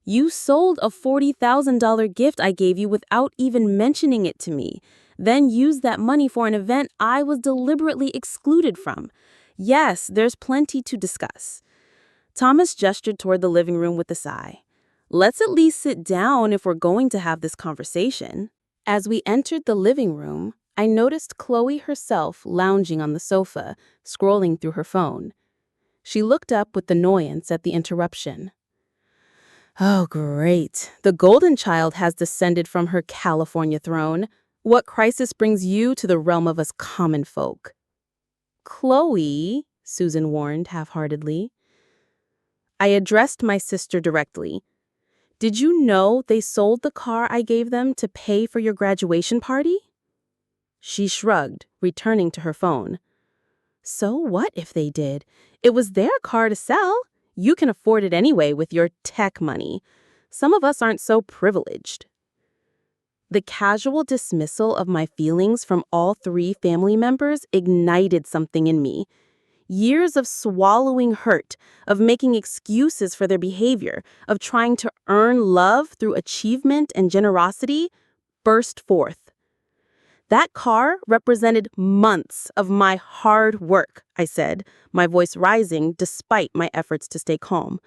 "You sold a $40,000 gift I gave you without even mentioning it to me, then used that money for an event I was deliberately excluded from. Yes, there's plenty to discuss." Thomas gestured toward the living room with a sigh. "Let's at least sit down if we're going to have this conversation." As we entered the living room, I noticed Chloe herself lounging on the sofa, scrolling through her phone. She looked up with annoyance at the interruption. "Oh, great. The golden child has descended from her California throne. What crisis brings you to the realm of us common folk?" "Chloe," Susan warned half-heartedly. I addressed my sister directly. "Did you know they sold the car I gave them to pay for your graduation party?" She shrugged, returning to her phone. "So what if they did? It was their car to sell. You can afford it anyway with your tech money. Some of us aren't so privileged." The casual dismissal of my feelings from all three family members ignited something in me. Years of swallowing hurt, of making excuses for their behavior, of trying to earn love through achievement and generosity, burst forth. "That car represented months of my hard work," I said, my voice rising despite my efforts to stay calm.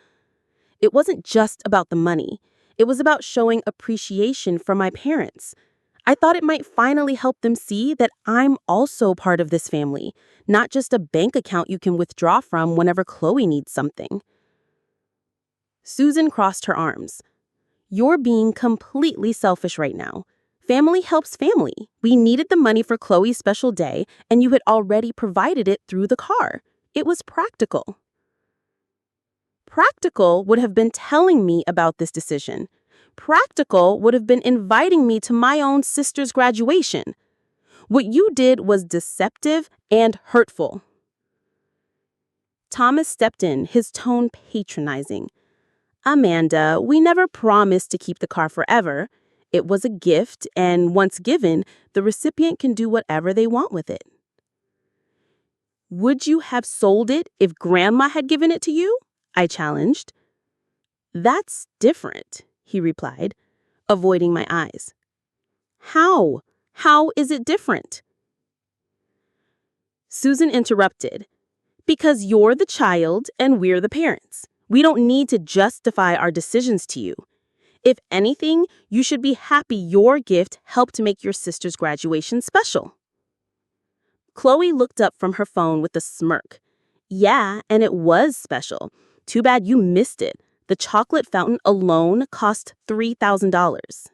"It wasn't just about the money. It was about showing appreciation from my parents. I thought it might finally help them see that I'm also part of this family, not just a bank account you can withdraw from whenever Chloe needs something." Susan crossed her arms. "You're being completely selfish right now. Family helps family. We needed the money for Chloe's special day, and you had already provided it through the car. It was practical." Practical would have been telling me about this decision. Practical would have been inviting me to my own sister's graduation. What you did was deceptive and hurtful. Thomas stepped in, his tone patronizing. "Amanda, we never promised to keep the car forever. It was a gift, and once given, the recipient can do whatever they want with it." "Would you have sold it if Grandma had given it to you?" I challenged. "That's different," he replied, avoiding my eyes. "How? How is it different?" Susan interrupted. "Because you're the child and we're the parents. We don't need to justify our decisions to you. If anything, you should be happy your gift helped make your sister's graduation special." Chloe looked up from her phone with a smirk. "Yeah, and it was special. Too bad you missed it. The chocolate fountain alone cost $3,000.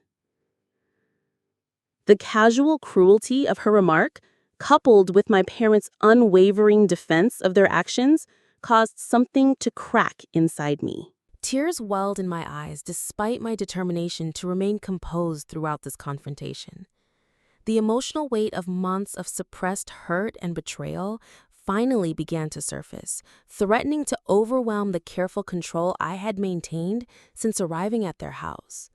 The casual cruelty of her remark, coupled with my parents' unwavering defense of their actions, caused something to crack inside me. Tears welled in my eyes despite my determination to remain composed throughout this confrontation. The emotional weight of months of suppressed hurt and betrayal finally began to surface, threatening to overwhelm the careful control I had maintained since arriving at their house.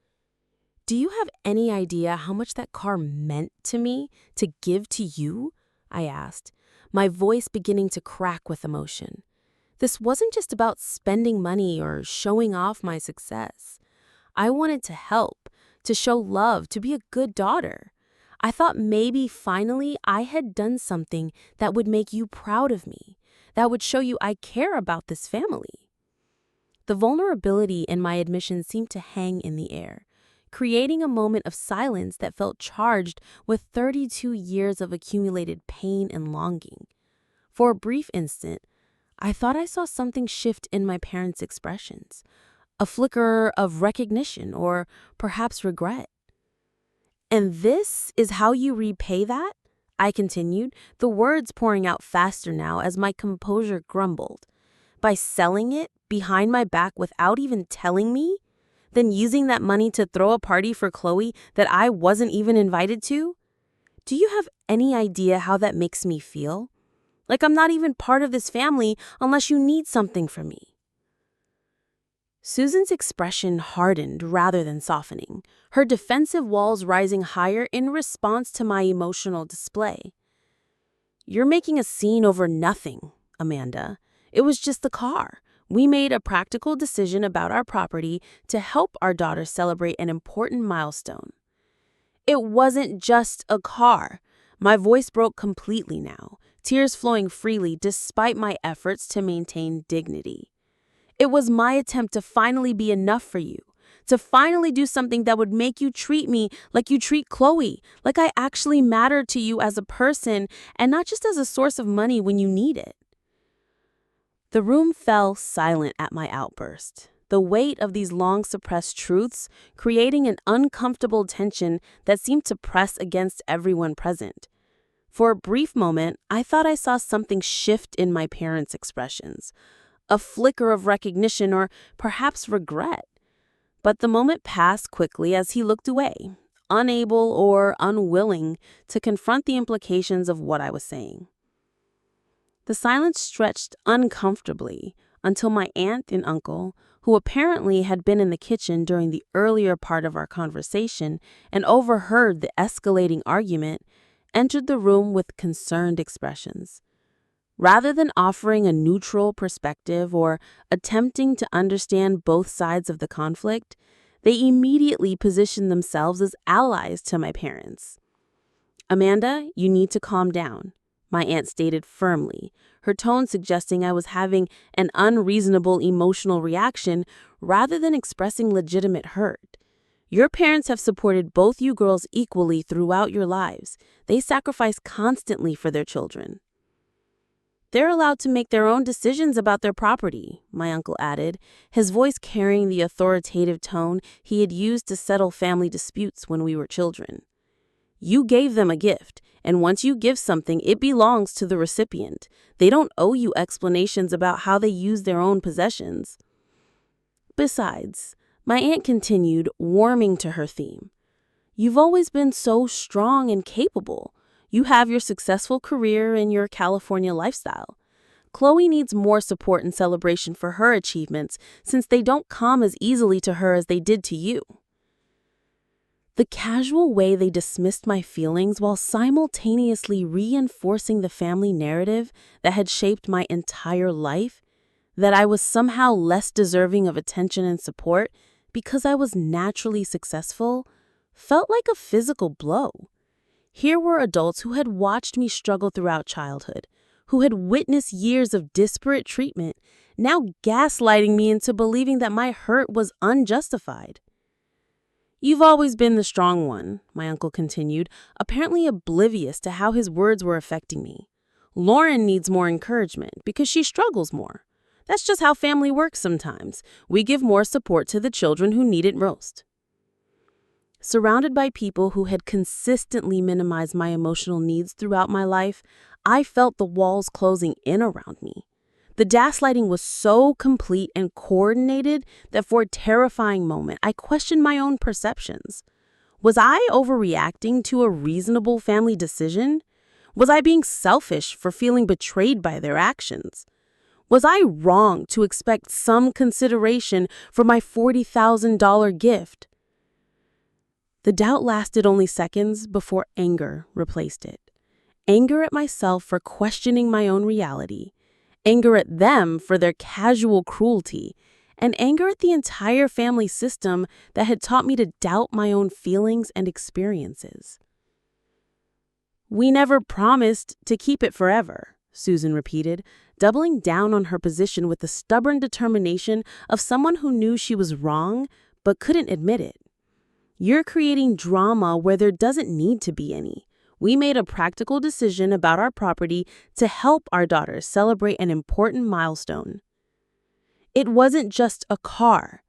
"Do you have any idea how much that car meant to me, to give to you?" I asked, my voice beginning to crack with emotion. This wasn't just about spending money or showing off my success. I wanted to help, to show love, to be a good daughter. I thought maybe finally I had done something that would make you proud of me, that would show you I care about this family. The vulnerability in my admission seemed to hang in the air, creating a moment of silence that felt charged with 32 years of accumulated pain and longing. For a brief instant, I thought I saw something shift in my parents' expressions, a flicker of recognition or perhaps regret. "And this is how you repay that?" I continued, the words pouring out faster now as my composure grumbled. "By selling it behind my back without even telling me? Then using that money to throw a party for Chloe that I wasn't even invited to? Do you have any idea how that makes me feel? Like I'm not even part of this family unless you need something from me." Susan's expression hardened rather than softening, her defensive walls rising higher in response to my emotional display. "You're making a scene over nothing, Amanda. It was just the car. We made a practical decision about our property to help our daughter celebrate an important milestone." It wasn't just a car. My voice broke completely now, tears flowing freely despite my efforts to maintain dignity. It was my attempt to finally be enough for you, to finally do something that would make you treat me like you treat Chloe, like I actually mattered to you as a person and not just as a source of money when you need it. The room fell silent at my outburst, the weight of these long suppressed truths creating an uncomfortable tension that seemed to press against everyone present. For a brief moment, I thought I saw something shift in my parents' expressions, a flicker of recognition or perhaps regret. But the moment passed quickly as he looked away, unable or unwilling to confront the implications of what I was saying. The silence stretched uncomfortably until my aunt and uncle, who apparently had been in the kitchen during the earlier part of our conversation and overheard the escalating argument, entered the room with concerned expressions. Rather than offering a neutral perspective or attempting to understand both sides of the conflict, they immediately positioned themselves as allies to my parents. "Amanda, you need to calm down," my aunt stated firmly, her tone suggesting I was having an unreasonable emotional reaction rather than expressing legitimate hurt. "Your parents have supported both you girls equally throughout your lives. They sacrifice constantly for their children." "They're allowed to make their own decisions about their property," my uncle added, his voice carrying the authoritative tone he had used to settle family disputes when we were children. "You gave them a gift, and once you give something, it belongs to the recipient. They don't owe you explanations about how they use their own possessions." "Besides," my aunt continued, warming to her theme, "you've always been so strong and capable. You have your successful career and your California lifestyle. Chloe needs more support and celebration for her achievements since they don't come as easily to her as they did to you." The casual way they dismissed my feelings while simultaneously reinforcing the family narrative that had shaped my entire life, that I was somehow less deserving of attention and support because I was naturally successful, felt like a physical blow. Here were adults who had watched me struggle throughout childhood, who had witnessed years of disparate treatment, now gaslighting me into believing that my hurt was unjustified. "You've always been the strong one," my uncle continued, apparently oblivious to how his words were affecting me. "Lauren needs more encouragement because she struggles more. That's just how family works sometimes. We give more support to the children who need it most." Surrounded by people who had consistently minimized my emotional needs throughout my life, I felt the walls closing in around me. The gaslighting was so complete and coordinated that for a terrifying moment, I questioned my own perceptions. Was I overreacting to a reasonable family decision? Was I being selfish for feeling betrayed by their actions? Was I wrong to expect some consideration for my $40,000 gift? The doubt lasted only seconds before anger replaced it. Anger at myself for questioning my own reality, anger at them for their casual cruelty, and anger at the entire family system that had taught me to doubt my own feelings and experiences. We never promised to keep it forever, Susan repeated, doubling down on her position with the stubborn determination of someone who knew she was wrong but couldn't admit it. You're creating drama where there doesn't need to be any. We made a practical decision about our property to help our daughter celebrate an important milestone. It wasn't just a car.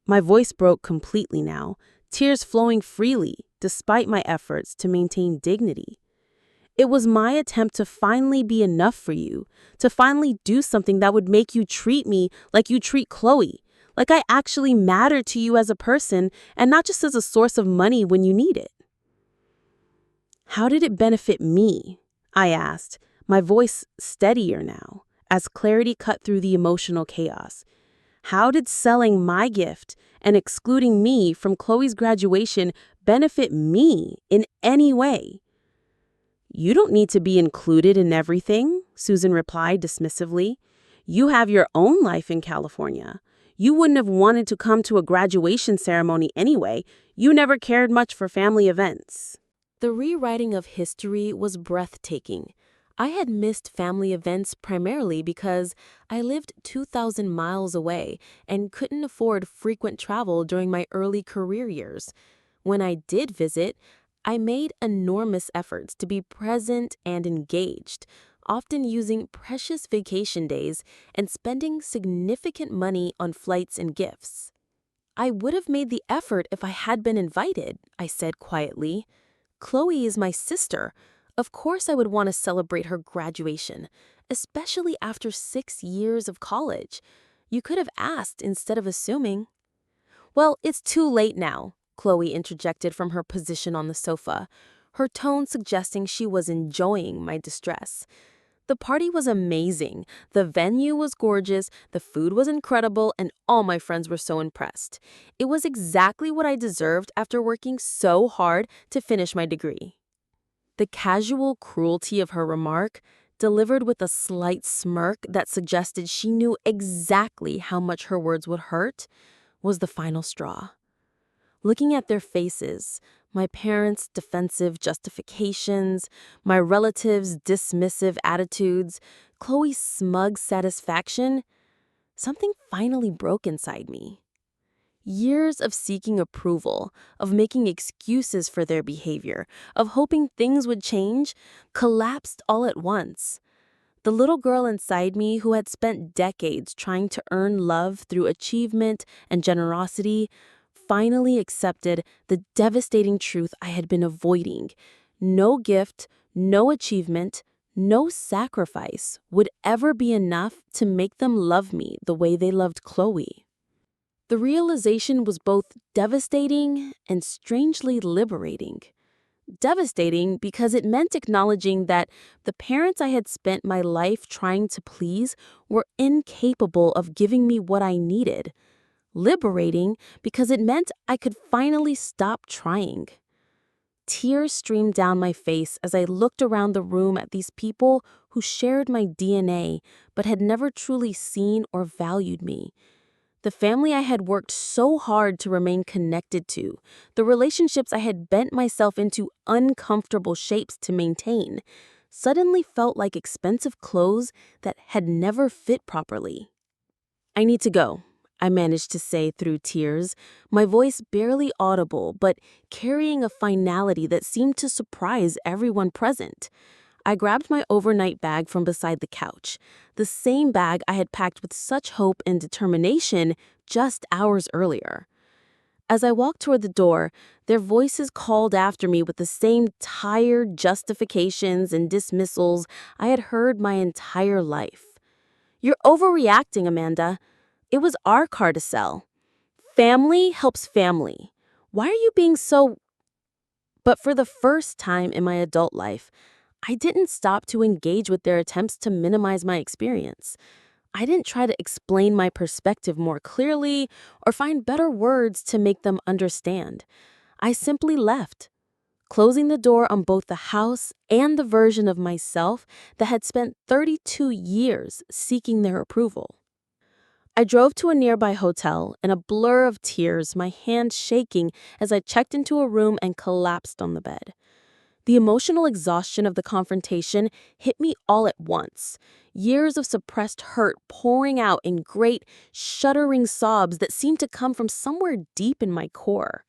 My voice broke completely now, tears flowing freely despite my efforts to maintain dignity. It was my attempt to finally be enough for you, to finally do something that would make you treat me like you treat Chloe, like I actually mattered to you as a person and not just as a source of money when you need it. How did it benefit me? I asked, my voice steadier now, as clarity cut through the emotional chaos. How did selling my gift and excluding me from Chloe's graduation benefit me in any way? You don't need to be included in everything, Susan replied dismissively. You have your own life in California. You wouldn't have wanted to come to a graduation ceremony anyway. You never cared much for family events. The rewriting of history was breathtaking. I had missed family events primarily because I lived 2,000 miles away and couldn't afford frequent travel during my early career years. When I did visit, I made enormous efforts to be present and engaged, often using precious vacation days and spending significant money on flights and gifts. I would have made the effort if I had been invited, I said quietly. Chloe is my sister. Of course I would want to celebrate her graduation, especially after 6 years of college. You could have asked instead of assuming. Well, it's too late now, Chloe interjected from her position on the sofa, her tone suggesting she was enjoying my distress. The party was amazing. The venue was gorgeous, the food was incredible, and all my friends were so impressed. It was exactly what I deserved after working so hard to finish my degree. The casual cruelty of her remark, delivered with a slight smirk that suggested she knew exactly how much her words would hurt, was the final straw. Looking at their faces, my parents' defensive justifications, my relatives' dismissive attitudes, Chloe's smug satisfaction, something finally broke inside me. Years of seeking approval, of making excuses for their behavior, of hoping things would change, collapsed all at once. The little girl inside me who had spent decades trying to earn love through achievement and generosity finally accepted the devastating truth I had been avoiding. No gift, no achievement, no sacrifice would ever be enough to make them love me the way they loved Chloe. The realization was both devastating and strangely liberating. Devastating because it meant acknowledging that the parents I had spent my life trying to please were incapable of giving me what I needed. Liberating because it meant I could finally stop trying. Tears streamed down my face as I looked around the room at these people who shared my DNA but had never truly seen or valued me. The family I had worked so hard to remain connected to, the relationships I had bent myself into uncomfortable shapes to maintain, suddenly felt like expensive clothes that had never fit properly. I need to go, I managed to say through tears, my voice barely audible but carrying a finality that seemed to surprise everyone present. I grabbed my overnight bag from beside the couch, the same bag I had packed with such hope and determination just hours earlier. As I walked toward the door, their voices called after me with the same tired justifications and dismissals I had heard my entire life. You're overreacting, Amanda. It was our car to sell. Family helps family. Why are you being so... But for the first time in my adult life, I didn't stop to engage with their attempts to minimize my experience. I didn't try to explain my perspective more clearly or find better words to make them understand. I simply left, closing the door on both the house and the version of myself that had spent 32 years seeking their approval. I drove to a nearby hotel in a blur of tears, my hand shaking as I checked into a room and collapsed on the bed. The emotional exhaustion of the confrontation hit me all at once. Years of suppressed hurt pouring out in great, shuddering sobs that seemed to come from somewhere deep in my core.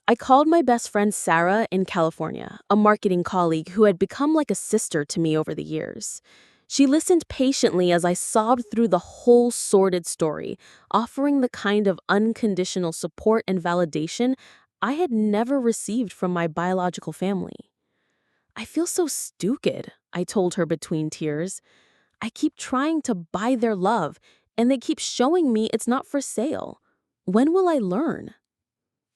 I called my best friend Sarah in California, a marketing colleague who had become like a sister to me over the years. She listened patiently as I sobbed through the whole sordid story, offering the kind of unconditional support and validation I had never received from my biological family. I feel so stupid, I told her between tears. I keep trying to buy their love, and they keep showing me it's not for sale. When will I learn?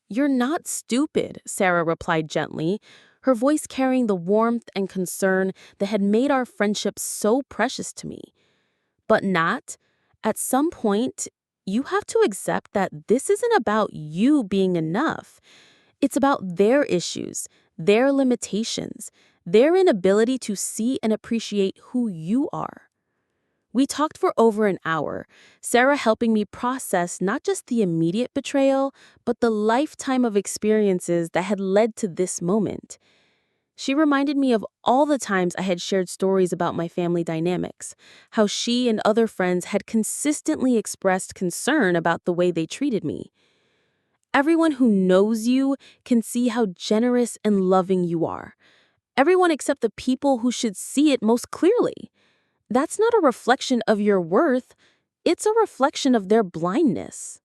You're not stupid, Sarah replied gently, her voice carrying the warmth and concern that had made our friendship so precious to me. But Nat, at some point, you have to accept that this isn't about you being enough. It's about their issues, their limitations, their inability to see and appreciate who you are. We talked for over an hour, Sarah helping me process not just the immediate betrayal, but the lifetime of experiences that had led to this moment. She reminded me of all the times I had shared stories about my family dynamics, how she and other friends had consistently expressed concern about the way they treated me. Everyone who knows you can see how generous and loving you are. Everyone except the people who should see it most clearly. That's not a reflection of your worth, it's a reflection of their blindness.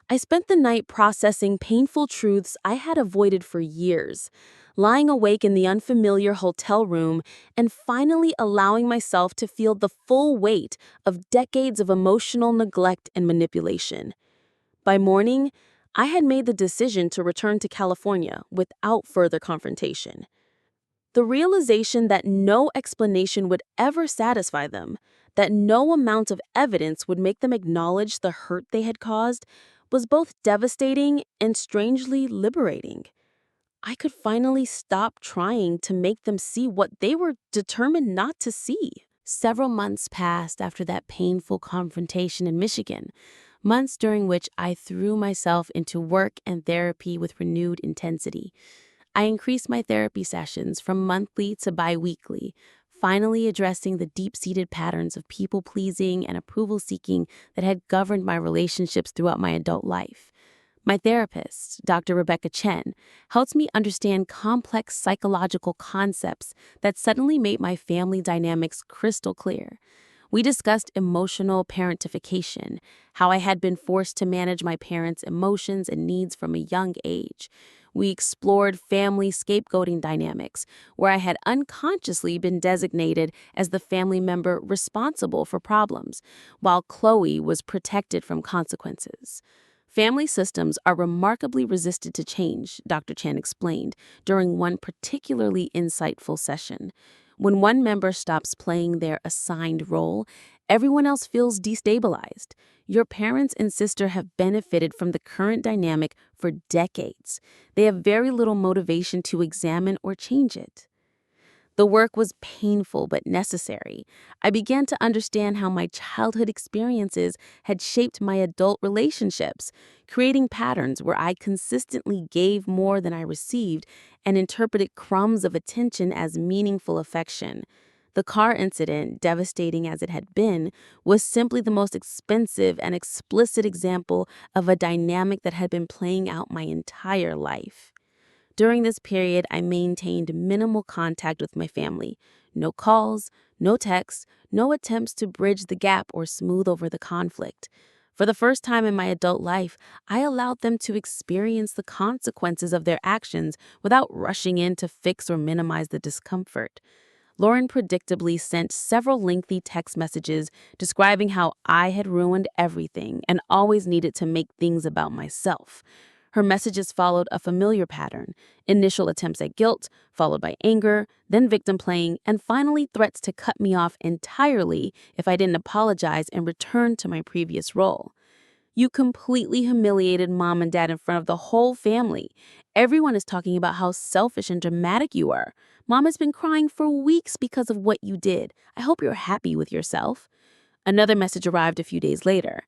I spent the night processing painful truths I had avoided for years, lying awake in the unfamiliar hotel room and finally allowing myself to feel the full weight of decades of emotional neglect and manipulation. By morning, I had made the decision to return to California without further confrontation. The realization that no explanation would ever satisfy them, that no amount of evidence would make them acknowledge the hurt they had caused, was both devastating and strangely liberating. I could finally stop trying to make them see what they were determined not to see. Several months passed after that painful confrontation in Michigan, months during which I threw myself into work and therapy with renewed intensity. I increased my therapy sessions from monthly to bi-weekly, finally addressing the deep-seated patterns of people-pleasing and approval-seeking that had governed my relationships throughout my adult life. My therapist, Dr. Rebecca Chen, helped me understand complex psychological concepts that suddenly made my family dynamics crystal clear. We discussed emotional parentification, how I had been forced to manage my parents' emotions and needs from a young age. We explored family scapegoating dynamics, where I had unconsciously been designated as the family member responsible for problems, while Chloe was protected from consequences. Family systems are remarkably resistant to change, Dr. Chan explained during one particularly insightful session. When one member stops playing their assigned role, everyone else feels destabilized. Your parents and sister have benefited from the current dynamic for decades. They have very little motivation to examine or change it. The work was painful but necessary. I began to understand how my childhood experiences had shaped my adult relationships, creating patterns where I consistently gave more than I received and interpreted crumbs of attention as meaningful affection. The car incident, devastating as it had been, was simply the most expensive and explicit example of a dynamic that had been playing out my entire life. During this period, I maintained minimal contact with my family. No calls, no texts, no attempts to bridge the gap or smooth over the conflict. For the first time in my adult life, I allowed them to experience the consequences of their actions without rushing in to fix or minimize the discomfort. Lauren predictably sent several lengthy text messages describing how I had ruined everything and always needed to make things about myself. Her messages followed a familiar pattern: initial attempts at guilt, followed by anger, then victim playing, and finally threats to cut me off entirely if I didn't apologize and return to my previous role. You completely humiliated mom and dad in front of the whole family. Everyone is talking about how selfish and dramatic you are. Mom has been crying for weeks because of what you did. I hope you're happy with yourself. Another message arrived a few days later.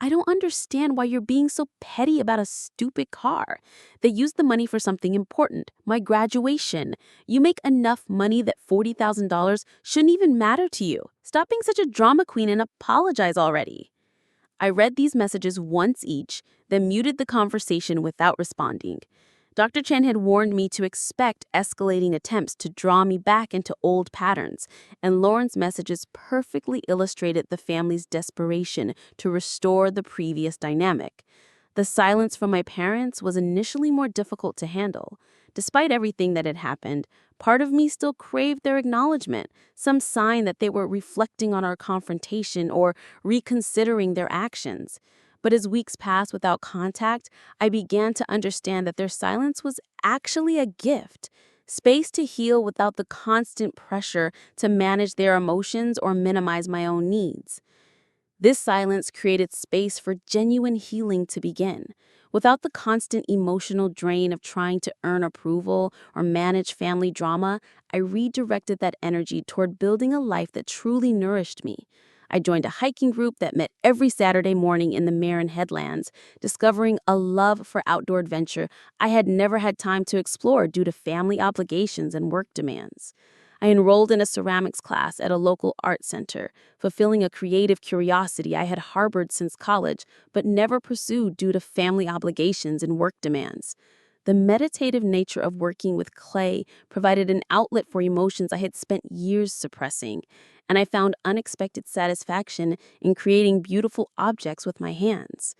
I don't understand why you're being so petty about a stupid car. They used the money for something important, my graduation. You make enough money that $40,000 shouldn't even matter to you. Stop being such a drama queen and apologize already." I read these messages once each, then muted the conversation without responding. Dr. Chen had warned me to expect escalating attempts to draw me back into old patterns, and Lauren's messages perfectly illustrated the family's desperation to restore the previous dynamic. The silence from my parents was initially more difficult to handle. Despite everything that had happened, part of me still craved their acknowledgement, some sign that they were reflecting on our confrontation or reconsidering their actions. But as weeks passed without contact, I began to understand that their silence was actually a gift, space to heal without the constant pressure to manage their emotions or minimize my own needs. This silence created space for genuine healing to begin. Without the constant emotional drain of trying to earn approval or manage family drama, I redirected that energy toward building a life that truly nourished me. I joined a hiking group that met every Saturday morning in the Marin Headlands, discovering a love for outdoor adventure I had never had time to explore due to family obligations and work demands. I enrolled in a ceramics class at a local art center, fulfilling a creative curiosity I had harbored since college but never pursued due to family obligations and work demands. The meditative nature of working with clay provided an outlet for emotions I had spent years suppressing, and I found unexpected satisfaction in creating beautiful objects with my hands.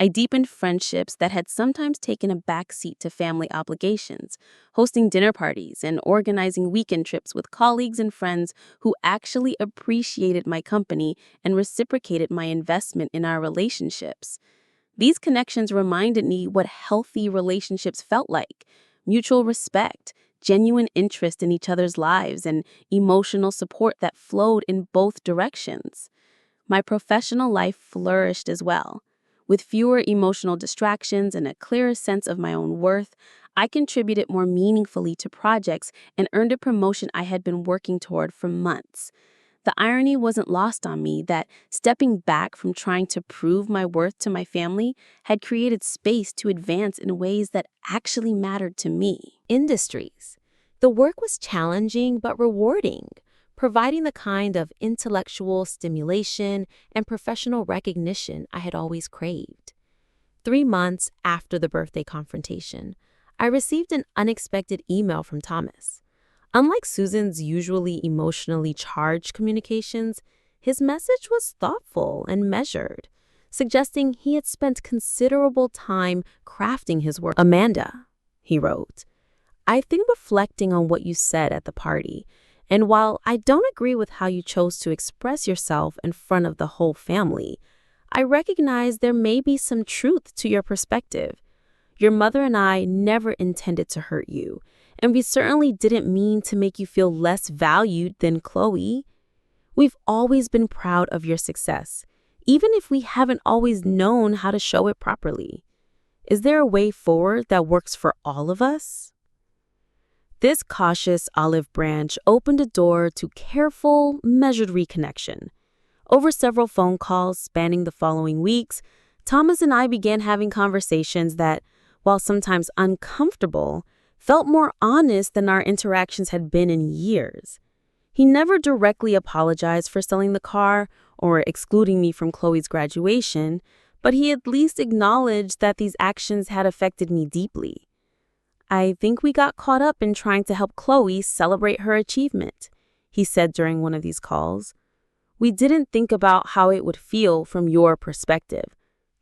I deepened friendships that had sometimes taken a backseat to family obligations, hosting dinner parties and organizing weekend trips with colleagues and friends who actually appreciated my company and reciprocated my investment in our relationships. These connections reminded me what healthy relationships felt like: mutual respect, genuine interest in each other's lives, and emotional support that flowed in both directions. My professional life flourished as well. With fewer emotional distractions and a clearer sense of my own worth, I contributed more meaningfully to projects and earned a promotion I had been working toward for months. The irony wasn't lost on me that stepping back from trying to prove my worth to my family had created space to advance in ways that actually mattered to me. Industries. The work was challenging but rewarding, providing the kind of intellectual stimulation and professional recognition I had always craved. 3 months after the birthday confrontation, I received an unexpected email from Thomas. Unlike Susan's usually emotionally charged communications, his message was thoughtful and measured, suggesting he had spent considerable time crafting his work. "Amanda," he wrote, "I've been reflecting on what you said at the party, and while I don't agree with how you chose to express yourself in front of the whole family, I recognize there may be some truth to your perspective. Your mother and I never intended to hurt you, and we certainly didn't mean to make you feel less valued than Chloe. We've always been proud of your success, even if we haven't always known how to show it properly. Is there a way forward that works for all of us?" This cautious olive branch opened a door to careful, measured reconnection. Over several phone calls spanning the following weeks, Thomas and I began having conversations that, while sometimes uncomfortable, felt more honest than our interactions had been in years. He never directly apologized for selling the car or excluding me from Chloe's graduation, but he at least acknowledged that these actions had affected me deeply. "I think we got caught up in trying to help Chloe celebrate her achievement," he said during one of these calls. "We didn't think about how it would feel from your perspective.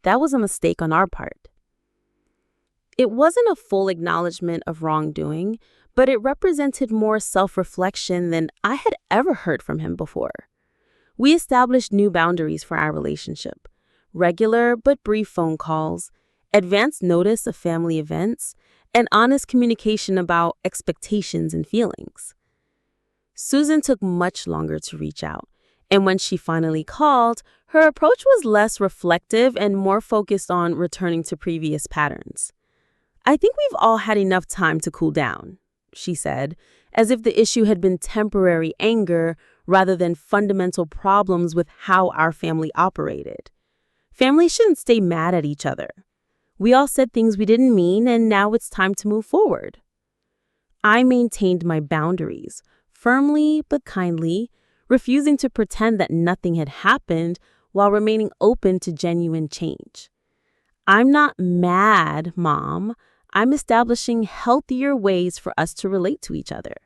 That was a mistake on our part." It wasn't a full acknowledgement of wrongdoing, but it represented more self-reflection than I had ever heard from him before. We established new boundaries for our relationship: regular but brief phone calls, advance notice of family events, and honest communication about expectations and feelings. Susan took much longer to reach out, and when she finally called, her approach was less reflective and more focused on returning to previous patterns. "I think we've all had enough time to cool down," she said, as if the issue had been temporary anger rather than fundamental problems with how our family operated. Families shouldn't stay mad at each other. We all said things we didn't mean, and now it's time to move forward. I maintained my boundaries, firmly but kindly, refusing to pretend that nothing had happened while remaining open to genuine change. I'm not mad, Mom. I'm establishing healthier ways for us to relate to each other.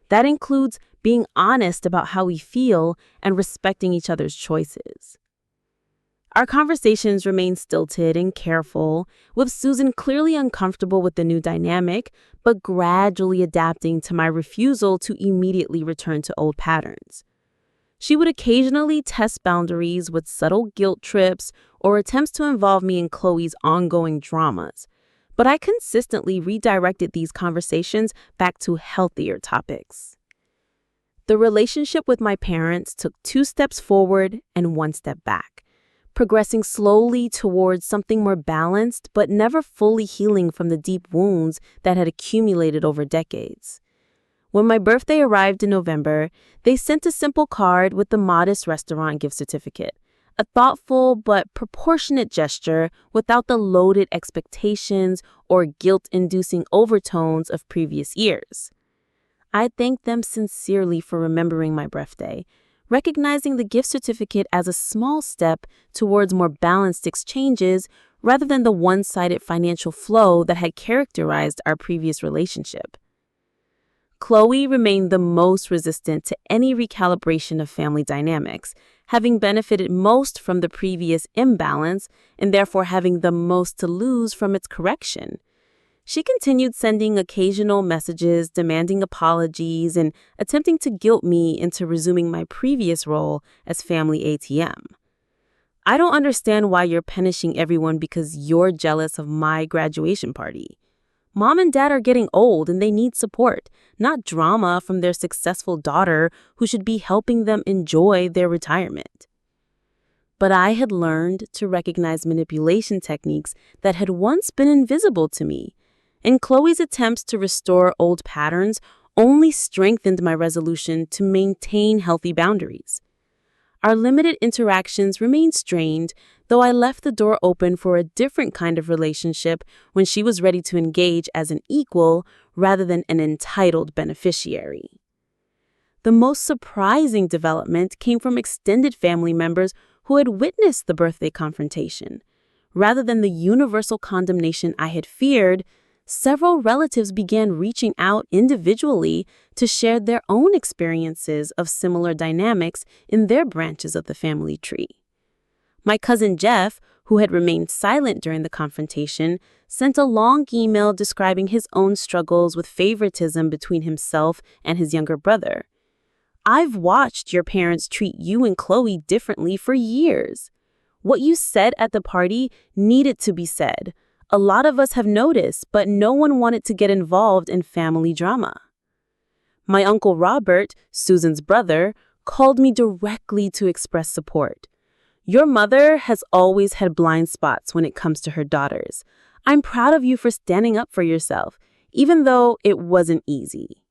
That includes being honest about how we feel and respecting each other's choices. Our conversations remained stilted and careful, with Susan clearly uncomfortable with the new dynamic, but gradually adapting to my refusal to immediately return to old patterns. She would occasionally test boundaries with subtle guilt trips or attempts to involve me in Chloe's ongoing dramas, but I consistently redirected these conversations back to healthier topics. The relationship with my parents took 2 steps forward and 1 step back, progressing slowly towards something more balanced but never fully healing from the deep wounds that had accumulated over decades. When my birthday arrived in November, they sent a simple card with the modest restaurant gift certificate, a thoughtful but proportionate gesture without the loaded expectations or guilt-inducing overtones of previous years. I thanked them sincerely for remembering my birthday, recognizing the gift certificate as a small step towards more balanced exchanges rather than the one-sided financial flow that had characterized our previous relationship. Chloe remained the most resistant to any recalibration of family dynamics, having benefited most from the previous imbalance and therefore having the most to lose from its correction. She continued sending occasional messages, demanding apologies, and attempting to guilt me into resuming my previous role as family ATM. I don't understand why you're punishing everyone because you're jealous of my graduation party. Mom and Dad are getting old and they need support, not drama from their successful daughter who should be helping them enjoy their retirement. But I had learned to recognize manipulation techniques that had once been invisible to me, and Chloe's attempts to restore old patterns only strengthened my resolution to maintain healthy boundaries. Our limited interactions remained strained, though I left the door open for a different kind of relationship when she was ready to engage as an equal rather than an entitled beneficiary. The most surprising development came from extended family members who had witnessed the birthday confrontation. Rather than the universal condemnation I had feared, several relatives began reaching out individually to share their own experiences of similar dynamics in their branches of the family tree. My cousin Jeff, who had remained silent during the confrontation, sent a long email describing his own struggles with favoritism between himself and his younger brother. "I've watched your parents treat you and Chloe differently for years. What you said at the party needed to be said. A lot of us have noticed, but no one wanted to get involved in family drama." My Uncle Robert, Susan's brother, called me directly to express support. "Your mother has always had blind spots when it comes to her daughters. I'm proud of you for standing up for yourself, even though it wasn't easy."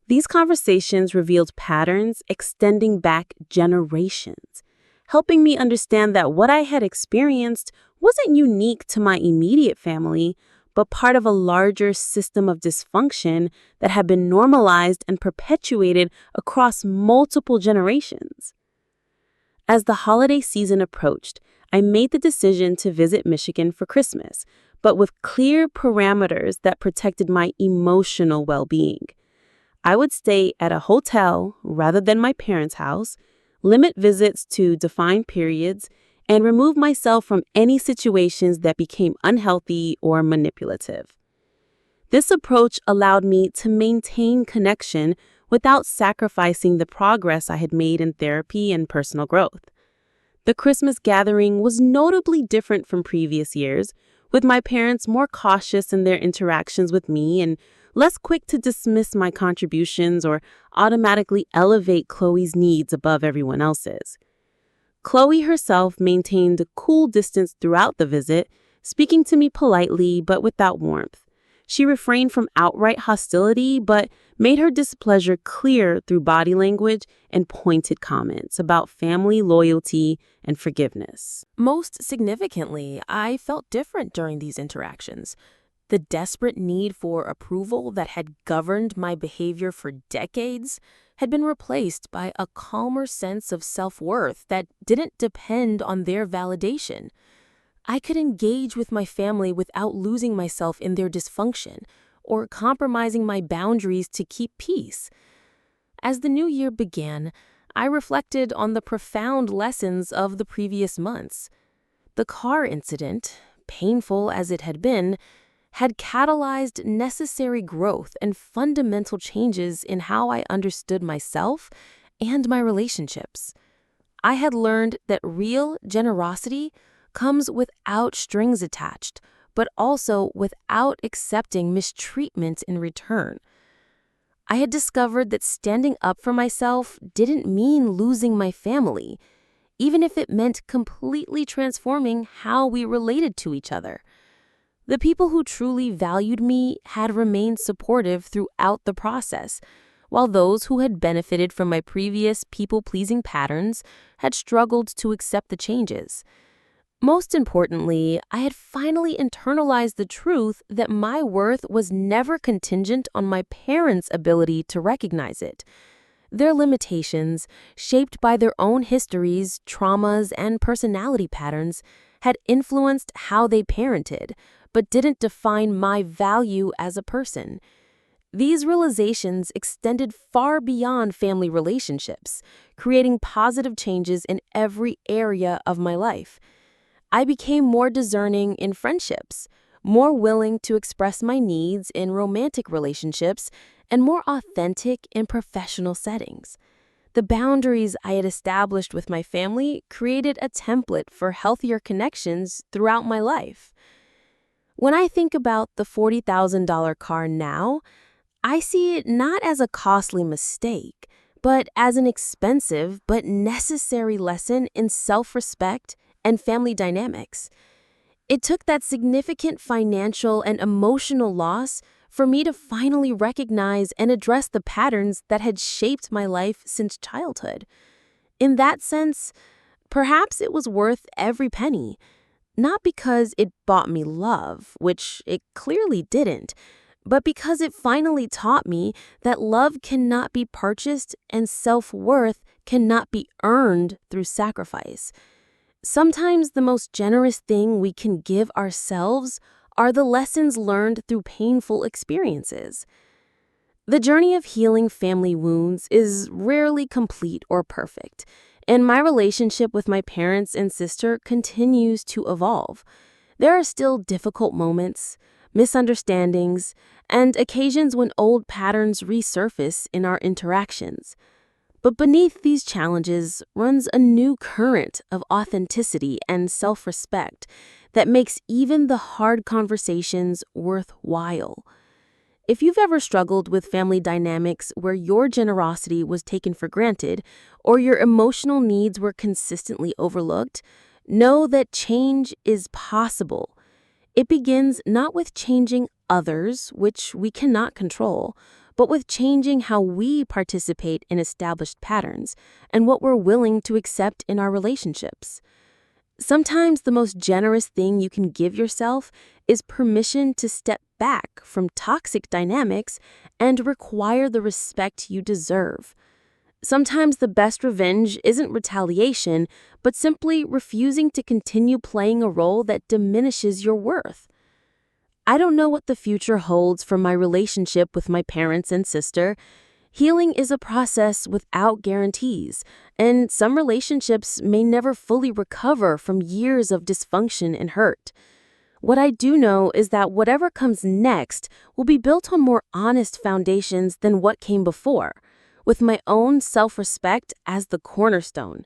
These conversations revealed patterns extending back generations, helping me understand that what I had experienced wasn't unique to my immediate family, but part of a larger system of dysfunction that had been normalized and perpetuated across multiple generations. As the holiday season approached, I made the decision to visit Michigan for Christmas, but with clear parameters that protected my emotional well-being. I would stay at a hotel rather than my parents' house, limit visits to defined periods, and remove myself from any situations that became unhealthy or manipulative. This approach allowed me to maintain connection without sacrificing the progress I had made in therapy and personal growth. The Christmas gathering was notably different from previous years, with my parents more cautious in their interactions with me and less quick to dismiss my contributions or automatically elevate Chloe's needs above everyone else's. Chloe herself maintained a cool distance throughout the visit, speaking to me politely but without warmth. She refrained from outright hostility, but made her displeasure clear through body language and pointed comments about family loyalty and forgiveness. Most significantly, I felt different during these interactions. The desperate need for approval that had governed my behavior for decades had been replaced by a calmer sense of self-worth that didn't depend on their validation. I could engage with my family without losing myself in their dysfunction or compromising my boundaries to keep peace. As the new year began, I reflected on the profound lessons of the previous months. The car incident, painful as it had catalyzed necessary growth and fundamental changes in how I understood myself and my relationships. I had learned that real generosity comes without strings attached, but also without accepting mistreatment in return. I had discovered that standing up for myself didn't mean losing my family, even if it meant completely transforming how we related to each other. The people who truly valued me had remained supportive throughout the process, while those who had benefited from my previous people-pleasing patterns had struggled to accept the changes. Most importantly, I had finally internalized the truth that my worth was never contingent on my parents' ability to recognize it. Their limitations, shaped by their own histories, traumas, and personality patterns, had influenced how they parented, but didn't define my value as a person. These realizations extended far beyond family relationships, creating positive changes in every area of my life. I became more discerning in friendships, more willing to express my needs in romantic relationships, and more authentic in professional settings. The boundaries I had established with my family created a template for healthier connections throughout my life. When I think about the $40,000 car now, I see it not as a costly mistake, but as an expensive but necessary lesson in self-respect and family dynamics. It took that significant financial and emotional loss for me to finally recognize and address the patterns that had shaped my life since childhood. In that sense, perhaps it was worth every penny, not because it bought me love, which it clearly didn't, but because it finally taught me that love cannot be purchased and self-worth cannot be earned through sacrifice. Sometimes the most generous thing we can give ourselves are the lessons learned through painful experiences. The journey of healing family wounds is rarely complete or perfect, and my relationship with my parents and sister continues to evolve. There are still difficult moments, misunderstandings, and occasions when old patterns resurface in our interactions. But beneath these challenges runs a new current of authenticity and self-respect that makes even the hard conversations worthwhile. If you've ever struggled with family dynamics where your generosity was taken for granted or your emotional needs were consistently overlooked, know that change is possible. It begins not with changing others, which we cannot control, but with changing how we participate in established patterns and what we're willing to accept in our relationships. Sometimes the most generous thing you can give yourself is permission to step back from toxic dynamics and require the respect you deserve. Sometimes the best revenge isn't retaliation, but simply refusing to continue playing a role that diminishes your worth. I don't know what the future holds for my relationship with my parents and sister. Healing is a process without guarantees, and some relationships may never fully recover from years of dysfunction and hurt. What I do know is that whatever comes next will be built on more honest foundations than what came before, with my own self-respect as the cornerstone.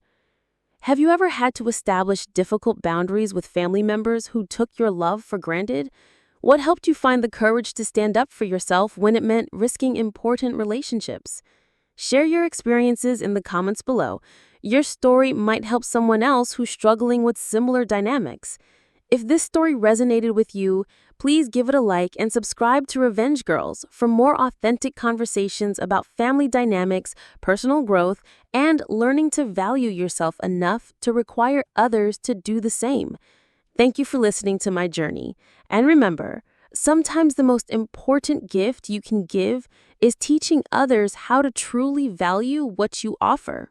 Have you ever had to establish difficult boundaries with family members who took your love for granted? What helped you find the courage to stand up for yourself when it meant risking important relationships? Share your experiences in the comments below. Your story might help someone else who's struggling with similar dynamics. If this story resonated with you, please give it a like and subscribe to Revenge Girls for more authentic conversations about family dynamics, personal growth, and learning to value yourself enough to require others to do the same. Thank you for listening to my journey. And remember, sometimes the most important gift you can give is teaching others how to truly value what you offer.